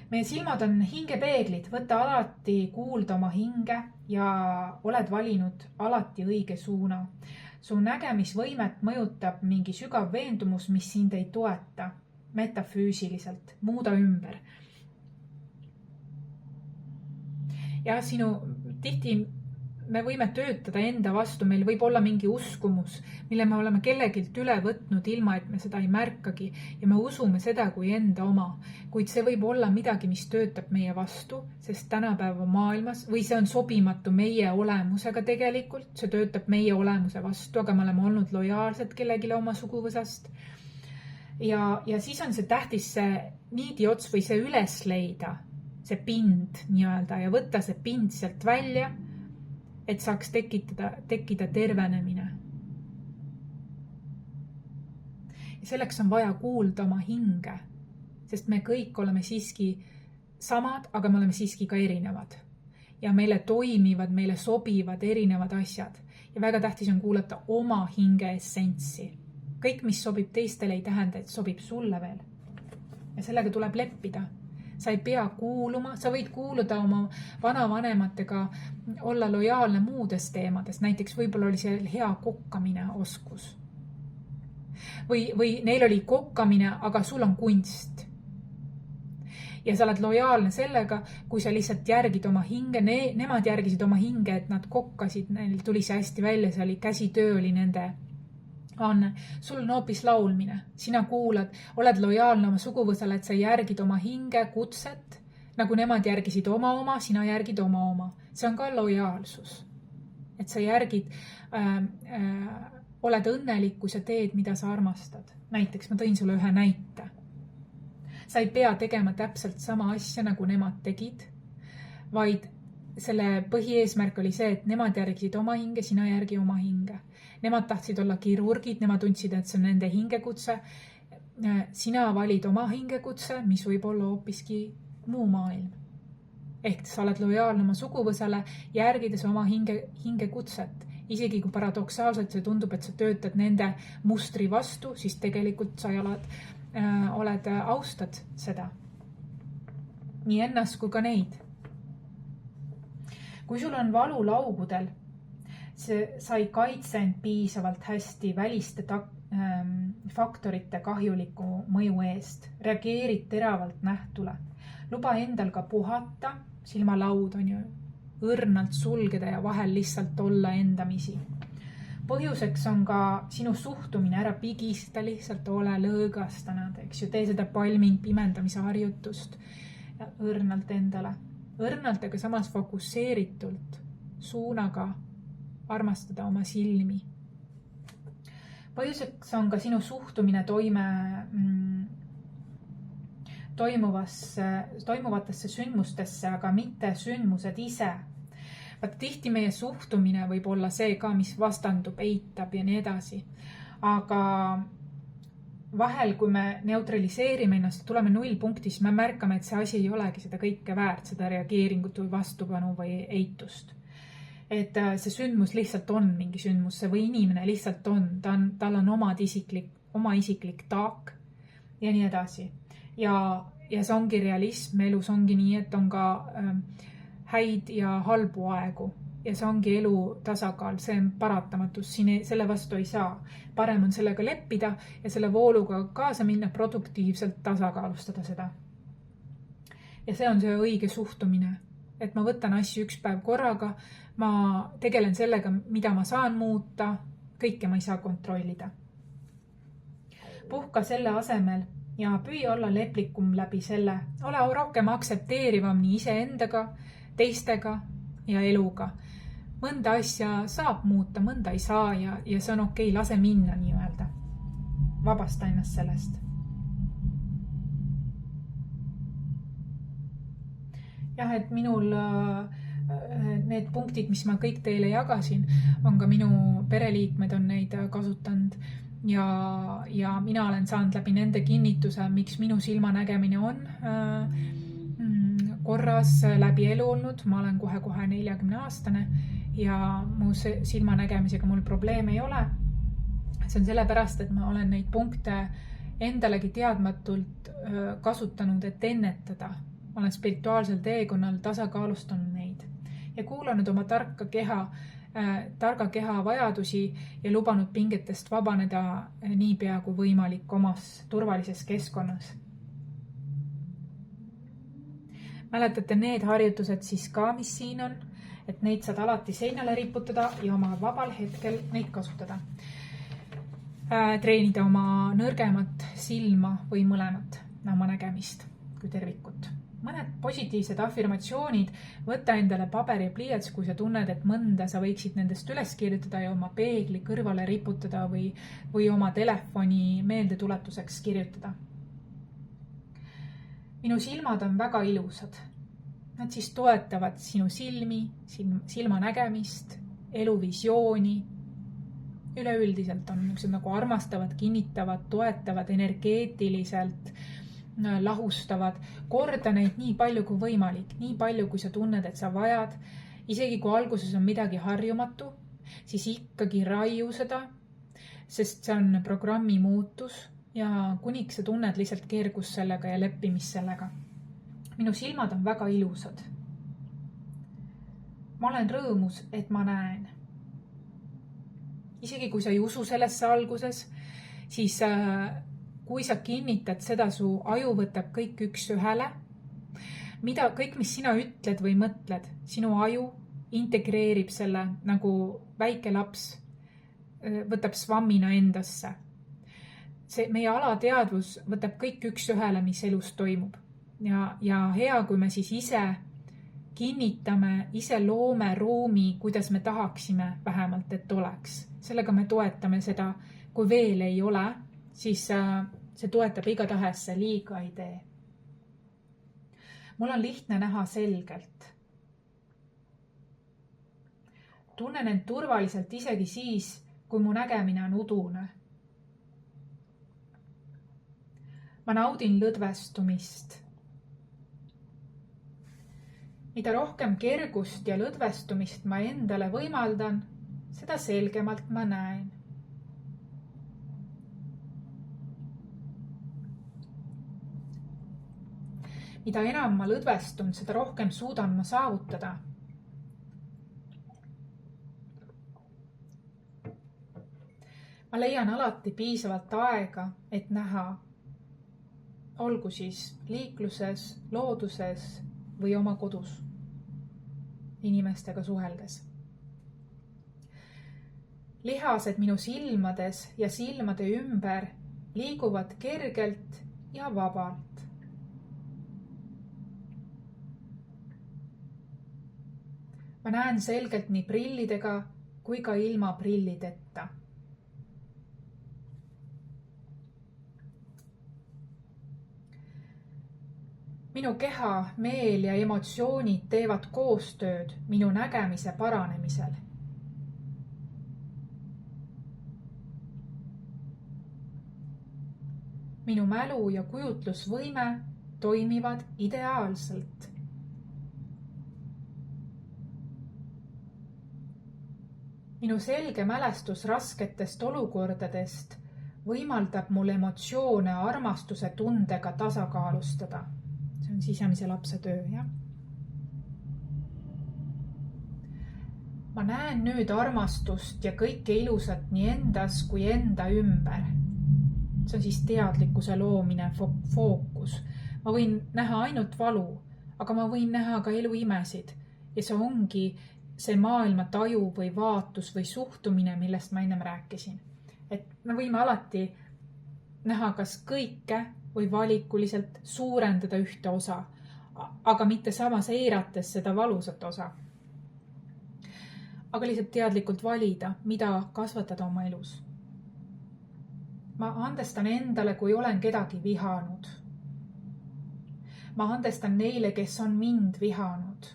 Meie silmad on hingepeeglid, võta alati kuulda oma hinge ja oled valinud alati õige suuna. Su nägemisvõimet mõjutab mingi sügav veendumus, mis sind ei toeta metafüüsiliselt, muuda ümber. Ja tihti me võime töötada enda vastu, meil võib olla mingi uskumus, mille me oleme kellegilt üle võtnud ilma, et me seda ei märkagi ja me usume seda kui enda oma. Kuid see võib olla midagi, mis töötab meie vastu, sest tänapäeva maailmas, või see on sobimatu meie olemusega tegelikult, see töötab meie olemuse vastu, aga me oleme olnud lojaalsed kellegile oma suguvõsast. Ja siis on see tähtis see niidiots või see üles leida, see pind nii-öelda ja võtta see pind sealt välja, et saaks tekkida tervenemine. Ja selleks on vaja kuulda oma hinge, sest me kõik oleme siiski samad, aga me oleme siiski ka erinevad. Ja meile toimivad, meile sobivad erinevad asjad. Ja väga tähtis on kuulata oma hinge essentsi. Kõik, mis sobib teistele, ei tähenda, et sobib sulle veel. Ja sellega tuleb leppida. Sa ei pea kuuluma, sa võid kuuluda oma vanavanematega, olla lojaalne muudes teemades. Näiteks võib-olla oli see hea kokkamine oskus. Või neil oli kokkamine, aga sul on kunst. Ja sa oled lojaalne sellega, kui sa lihtsalt järgid oma hinge, nemad järgisid oma hinge, et nad kokkasid, neil tuli see hästi välja, see oli käsitöö oli nende Anne, sul on hoopis laulmine. Sina kuulad, oled lojaalne oma suguvõsale, et sa järgid oma hinge kutset, nagu nemad järgisid oma, sina järgid oma. See on ka lojaalsus. Et sa järgid, oled õnnelik, kui sa teed, mida sa armastad. Näiteks ma tõin sulle ühe näite. Sa ei pea tegema täpselt sama asja, nagu nemad tegid, vaid selle põhieesmärk oli see, et nemad järgisid oma hinge, sina järgi oma hinge. Nemad tahtsid olla kirurgid, nemad tundsid, et see on nende hingekutse. Sina valid oma hingekutse, mis võib olla hoopiski muu maailm. Ehk sa oled lojaalne oma suguvõsale, järgides oma hingekutset. Isegi kui paradoksaalselt see tundub, et sa töötad nende mustri vastu, siis tegelikult sa austad seda. Nii ennast kui ka neid. Kui sul on valu laugudel, sa ei kaitse end piisavalt hästi väliste faktorite kahjuliku mõju eest. Reageerid teravalt nähtule. Luba endal ka puhata, silmalaud on ju õrnalt sulgeda ja vahel lihtsalt olla endamisi. Põhjuseks on ka sinu suhtumine, ära pigista, lihtsalt ole lõõgastanud, eks ju, tee seda palming pimendamise harjutust ja õrnalt endale. Õrnalt, aga samas fokusseeritult suunaga armastada oma silmi. Põhjuseks on ka sinu suhtumine toimuvatesse sündmustesse, aga mitte sündmused ise. Tihti meie suhtumine võib olla see ka, mis vastandub, eitab ja nii edasi. Aga vahel, kui me neutraliseerime ennast, tuleme nullpunktis, me märkame, et see asi ei olegi seda kõike väärt, seda reageeringut või vastupanu või eitust. Et see sündmus lihtsalt on mingi sündmus, see või inimene lihtsalt on, tal on oma isiklik taak ja nii edasi. Ja see ongi realism, elus ongi nii, et on ka häid ja halbu aegu. Ja see ongi elu tasakaal, see on paratamatus, selle vastu ei saa. Parem on sellega leppida ja selle vooluga kaasa minna, produktiivselt tasakaalustada seda. Ja see on see õige suhtumine, et ma võtan asju üks päev korraga, ma tegelen sellega, mida ma saan muuta, kõike ma ei saa kontrollida. Puhka selle asemel ja püü olla leplikum läbi selle. Ole rohkem aktsepteerivam nii iseendaga, teistega ja eluga. Mõnda asja saab muuta, mõnda ei saa ja see on okei, lase minna nii öelda. Vabasta ennast sellest. Jah, et minul need punktid, mis ma kõik teile jagasin, on ka minu pereliikmed on neid kasutanud ja mina olen saanud läbi nende kinnituse, miks minu silmanägemine on korras läbi elu olnud. Ma olen kohe 40-aastane ja mu silmanägemisega mul probleeme ei ole. See on sellepärast, et ma olen neid punkte endalegi teadmatult kasutanud, et ennetada. Ma olen spirituaalsel teekonnal tasakaalustanud neid ja kuulanud oma targa keha vajadusi ja lubanud pingetest vabaneda niipea kui võimalik omas turvalises keskkonnas. Mäletate need harjutused siis ka, mis siin on, et neid saad alati seinale riputada ja oma vabal hetkel neid kasutada. Treenida oma nõrgemat silma või mõlemat oma nägemist kui tervikut. Mõned positiivsed afirmatsioonid, võta endale paber ja pliiats, kui sa tunned, et mõnda sa võiksid nendest üles kirjutada ja oma peegli kõrvale riputada või oma telefoni meeldetuletuseks kirjutada. Minu silmad on väga ilusad. Nad siis toetavad sinu silmi, silma nägemist, eluvisiooni. Üleüldiselt on nagu armastavad, kinnitavad, toetavad energeetiliselt, lahustavad. Korda neid nii palju kui võimalik, nii palju kui sa tunned, et sa vajad. Isegi kui alguses on midagi harjumatu, siis ikkagi raiu seda, sest see on programmi muutus ja kuniks sa tunned lihtsalt keergus sellega ja leppimist sellega. Minu silmad on väga ilusad. Ma olen rõõmus, et ma näen. Isegi kui sa ei usu sellesse alguses, siis kui sa kinnitad seda, su aju võtab kõik üks ühele, kõik, mis sina ütled või mõtled, sinu aju integreerib selle nagu väike laps, võtab svammina endasse. Meie alateadvus võtab kõik üks ühele, mis elus toimub. Ja hea, kui me siis ise kinnitame, ise loome ruumi, kuidas me tahaksime vähemalt, et oleks. Sellega me toetame seda, kui veel ei ole, siis see toetab igatahes, see liiga ei tee. Mul on lihtne näha selgelt. Tunnen end turvaliselt isegi siis, kui mu nägemine on udune. Ma naudin lõdvestumist. Mida rohkem kergust ja lõdvestumist ma endale võimaldan, seda selgemalt ma näen. Mida enam ma lõdvestun, seda rohkem suudan ma saavutada. Ma leian alati piisavalt aega, et näha, olgu siis liikluses, looduses või oma kodus, inimestega suheldes. Lihased minu silmades ja silmade ümber liiguvad kergelt ja vabalt. Ma näen selgelt nii prillidega kui ka ilma prillideta. Minu keha, meel ja emotsioonid teevad koostööd minu nägemise paranemisel. Minu mälu ja kujutlusvõime toimivad ideaalselt. Minu selge mälestus rasketest olukordadest võimaldab mul emotsioone armastuse tundega tasakaalustada. See on sisemise lapse töö, jah? Ma näen nüüd armastust ja kõike ilusat nii endas kui enda ümber. See on siis teadlikkuse loomine, fookus. Ma võin näha ainult valu, aga ma võin näha ka elu imesid. Ja see ongi see maailma taju või vaatus või suhtumine, millest ma ennem rääkisin. Et me võime alati näha kas kõike või valikuliselt suurendada ühte osa, aga mitte samas eirates seda valusat osa. Aga lihtsalt teadlikult valida, mida kasvatada oma elus. Ma andestan endale, kui olen kedagi vihanud. Ma andestan neile, kes on mind vihanud.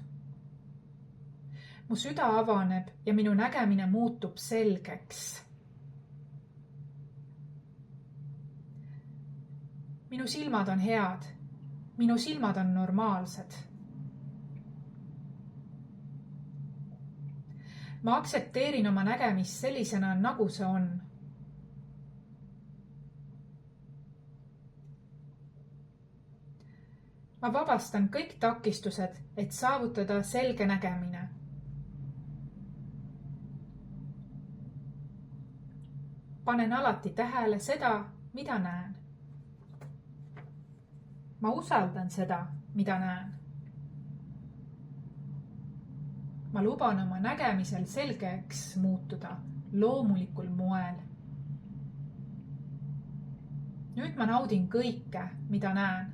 Mu süda avaneb ja minu nägemine muutub selgeks. Minu silmad on head. Minu silmad on normaalsed. Ma aktsepteerin oma nägemist sellisena, nagu see on. ma vabastan kõik takistused, et saavutada selge nägemine. Panen alati tähele seda, mida näen. Ma usaldan seda, mida näen. Ma luban oma nägemisel selgeks muutuda loomulikul moel. Nüüd ma naudin kõike, mida näen.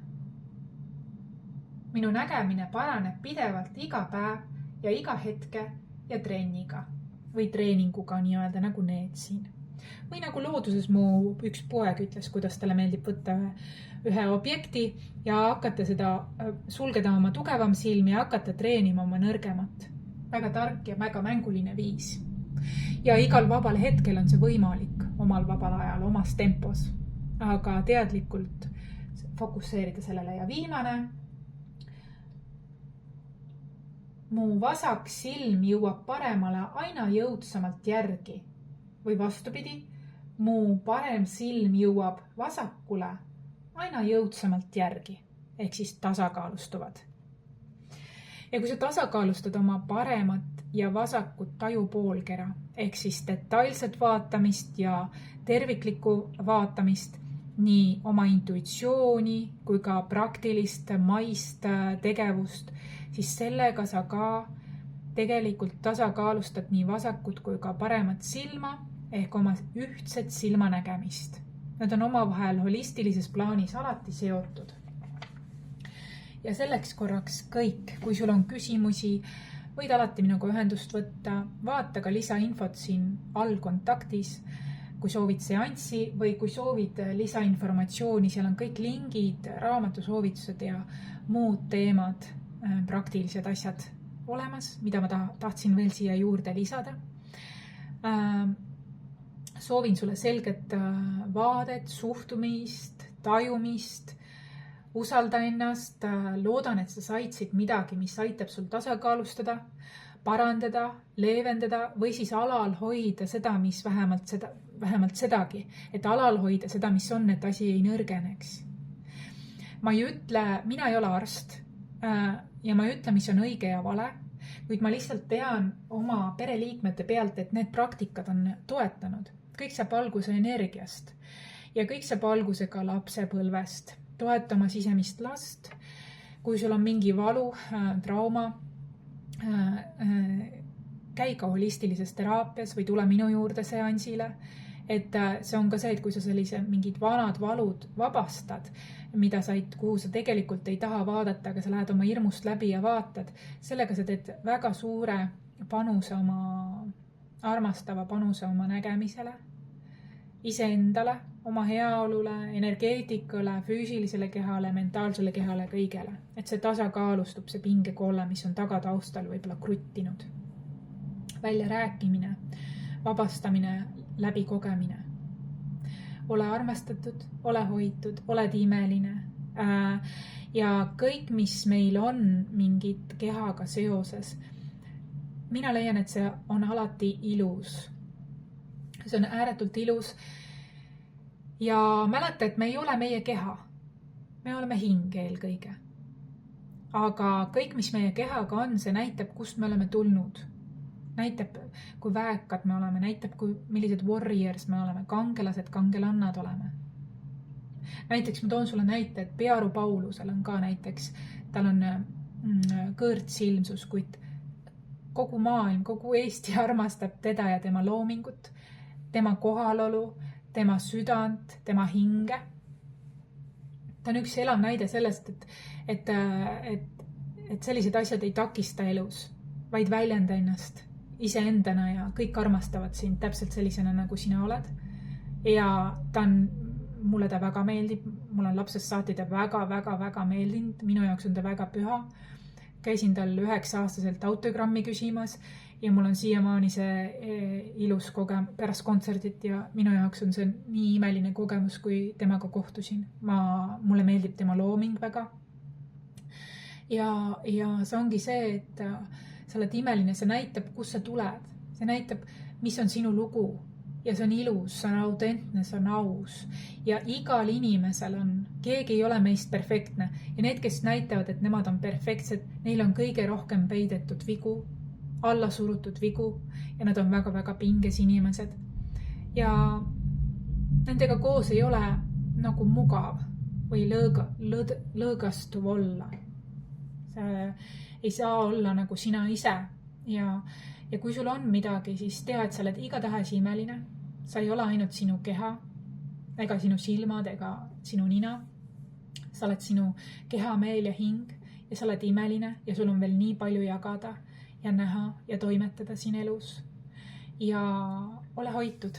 Minu nägemine paraneb pidevalt iga päev ja iga hetke ja trenniga või treeninguga nii-öelda nagu need siin. Või nagu looduses mu üks poeg ütles, kuidas talle meeldib võtta ühe objekti ja hakata seda sulgeda oma tugevam silm ja hakata treenima oma nõrgemat. Väga tark ja väga mänguline viis. Ja igal vabal hetkel on see võimalik omal vabal ajal, omas tempos, aga teadlikult fokusseerida sellele. Ja viimane, mu vasak silm jõuab paremale aina jõudsamalt järgi või vastupidi, mu parem silm jõuab vasakule aina jõudsamalt järgi, ehk siis tasakaalustuvad. Ja kui sa tasakaalustad oma paremat ja vasakut tajupoolkera, ehk siis detailset vaatamist ja terviklikku vaatamist, nii oma intuitsiooni kui ka praktilist maist tegevust, siis sellega sa ka tegelikult tasakaalustad nii vasakut kui ka paremat silma ehk oma ühtset silmanägemist. Nad on omavahel holistilises plaanis alati seotud. Ja selleks korraks kõik. Kui sul on küsimusi, võid alati minuga ühendust võtta. Vaata ka lisainfot siin all kontaktis, kui soovid seanssi või kui soovid lisainformatsiooni. Seal on kõik lingid, raamatusoovitused ja muud teemad, praktilised asjad olemas, mida ma tahtsin veel siia juurde lisada. Soovin sulle selget vaadet, suhtumist, tajumist, usalda ennast, loodan, et sa said siit midagi, mis aitab sul tasakaalustada, parandada, leevendada või siis alal hoida seda, mis vähemalt sedagi, et alal hoida seda, mis on, et asi ei nõrgeneks. Mina ei ole arst ja ma ei ütle, mis on õige ja vale, kuid ma lihtsalt tean oma pereliikmete pealt, et need praktikad on toetanud. Kõik saab alguse energiast ja kõik saab alguse ka lapsepõlvest. Toeta oma sisemist last. Kui sul on mingi valu, trauma, käi ka holistilises teraapias või tule minu juurde seansile. Et see on ka see, et kui sa sellise mingid vanad valud vabastad, kuhu sa tegelikult ei taha vaadata, aga sa lähed oma hirmust läbi ja vaatad, sellega sa teed väga suure panuse armastava panuse oma nägemisele, iseendale, oma heaolule, energeetikale, füüsilisele kehale, mentaalsele kehale, kõigele. Et see tasakaalustub, see pingekolle, mis on tagataustal võib-olla kruttinud. Välja rääkimine, vabastamine, läbikogemine. Ole armastatud, ole hoitud, oled imeline. Ja kõik, mis meil on mingid kehaga seoses, mina leian, et see on alati ilus. See on ääretult ilus. Ja mäleta, et me ei ole meie keha. Me oleme hing eelkõige. Aga kõik, mis meie kehaga on, see näitab, kust me oleme tulnud. Näitab, kui väekad me oleme, näitab, millised warriors me oleme, kangelased, kangelannad oleme. Näiteks ma toon sulle näite, et Pearu Paulusel on ka näiteks, tal on kõõrtsilmsus, kuid kogu maailm, kogu Eesti armastab teda ja tema loomingut, tema kohalolu, tema südant, tema hinge. Ta on üks elav näide sellest, et sellised asjad ei takista elus, vaid väljenda ennast iseendana ja kõik armastavad sind täpselt sellisena, nagu sina oled. Ja mulle ta väga meeldib, mul on lapsest saati ta väga meeldinud, minu jaoks on ta väga püha. Käisin tal 9-aastaselt autogrammi küsimas ja mul on siiamaani see ilus pärast kontserdit ja minu jaoks on see nii imeline kogemus, kui temaga kohtusin. Mulle meeldib tema looming väga. Ja see ongi see, et sa oled imeline, see näitab, kust sa tuled. See näitab, mis on sinu lugu ja see on ilus, see on autentne, see on aus ja igal inimesel on, keegi ei ole meist perfektne ja need, kes näitavad, et nemad on perfektsed, neil on kõige rohkem peidetud vigu, alla surutud vigu ja nad on väga-väga pinges inimesed ja nendega koos ei ole nagu mugav või lõõgastuv olla. See ei saa olla nagu sina ise ja kui sul on midagi, siis tea, et sa oled igatahes imeline. Sa ei ole ainult sinu keha ega sinu silmad ega sinu nina. Sa oled sinu keha, meel ja hing ja sa oled imeline ja sul on veel nii palju jagada ja näha ja toimetada siin elus. Ja ole hoitud.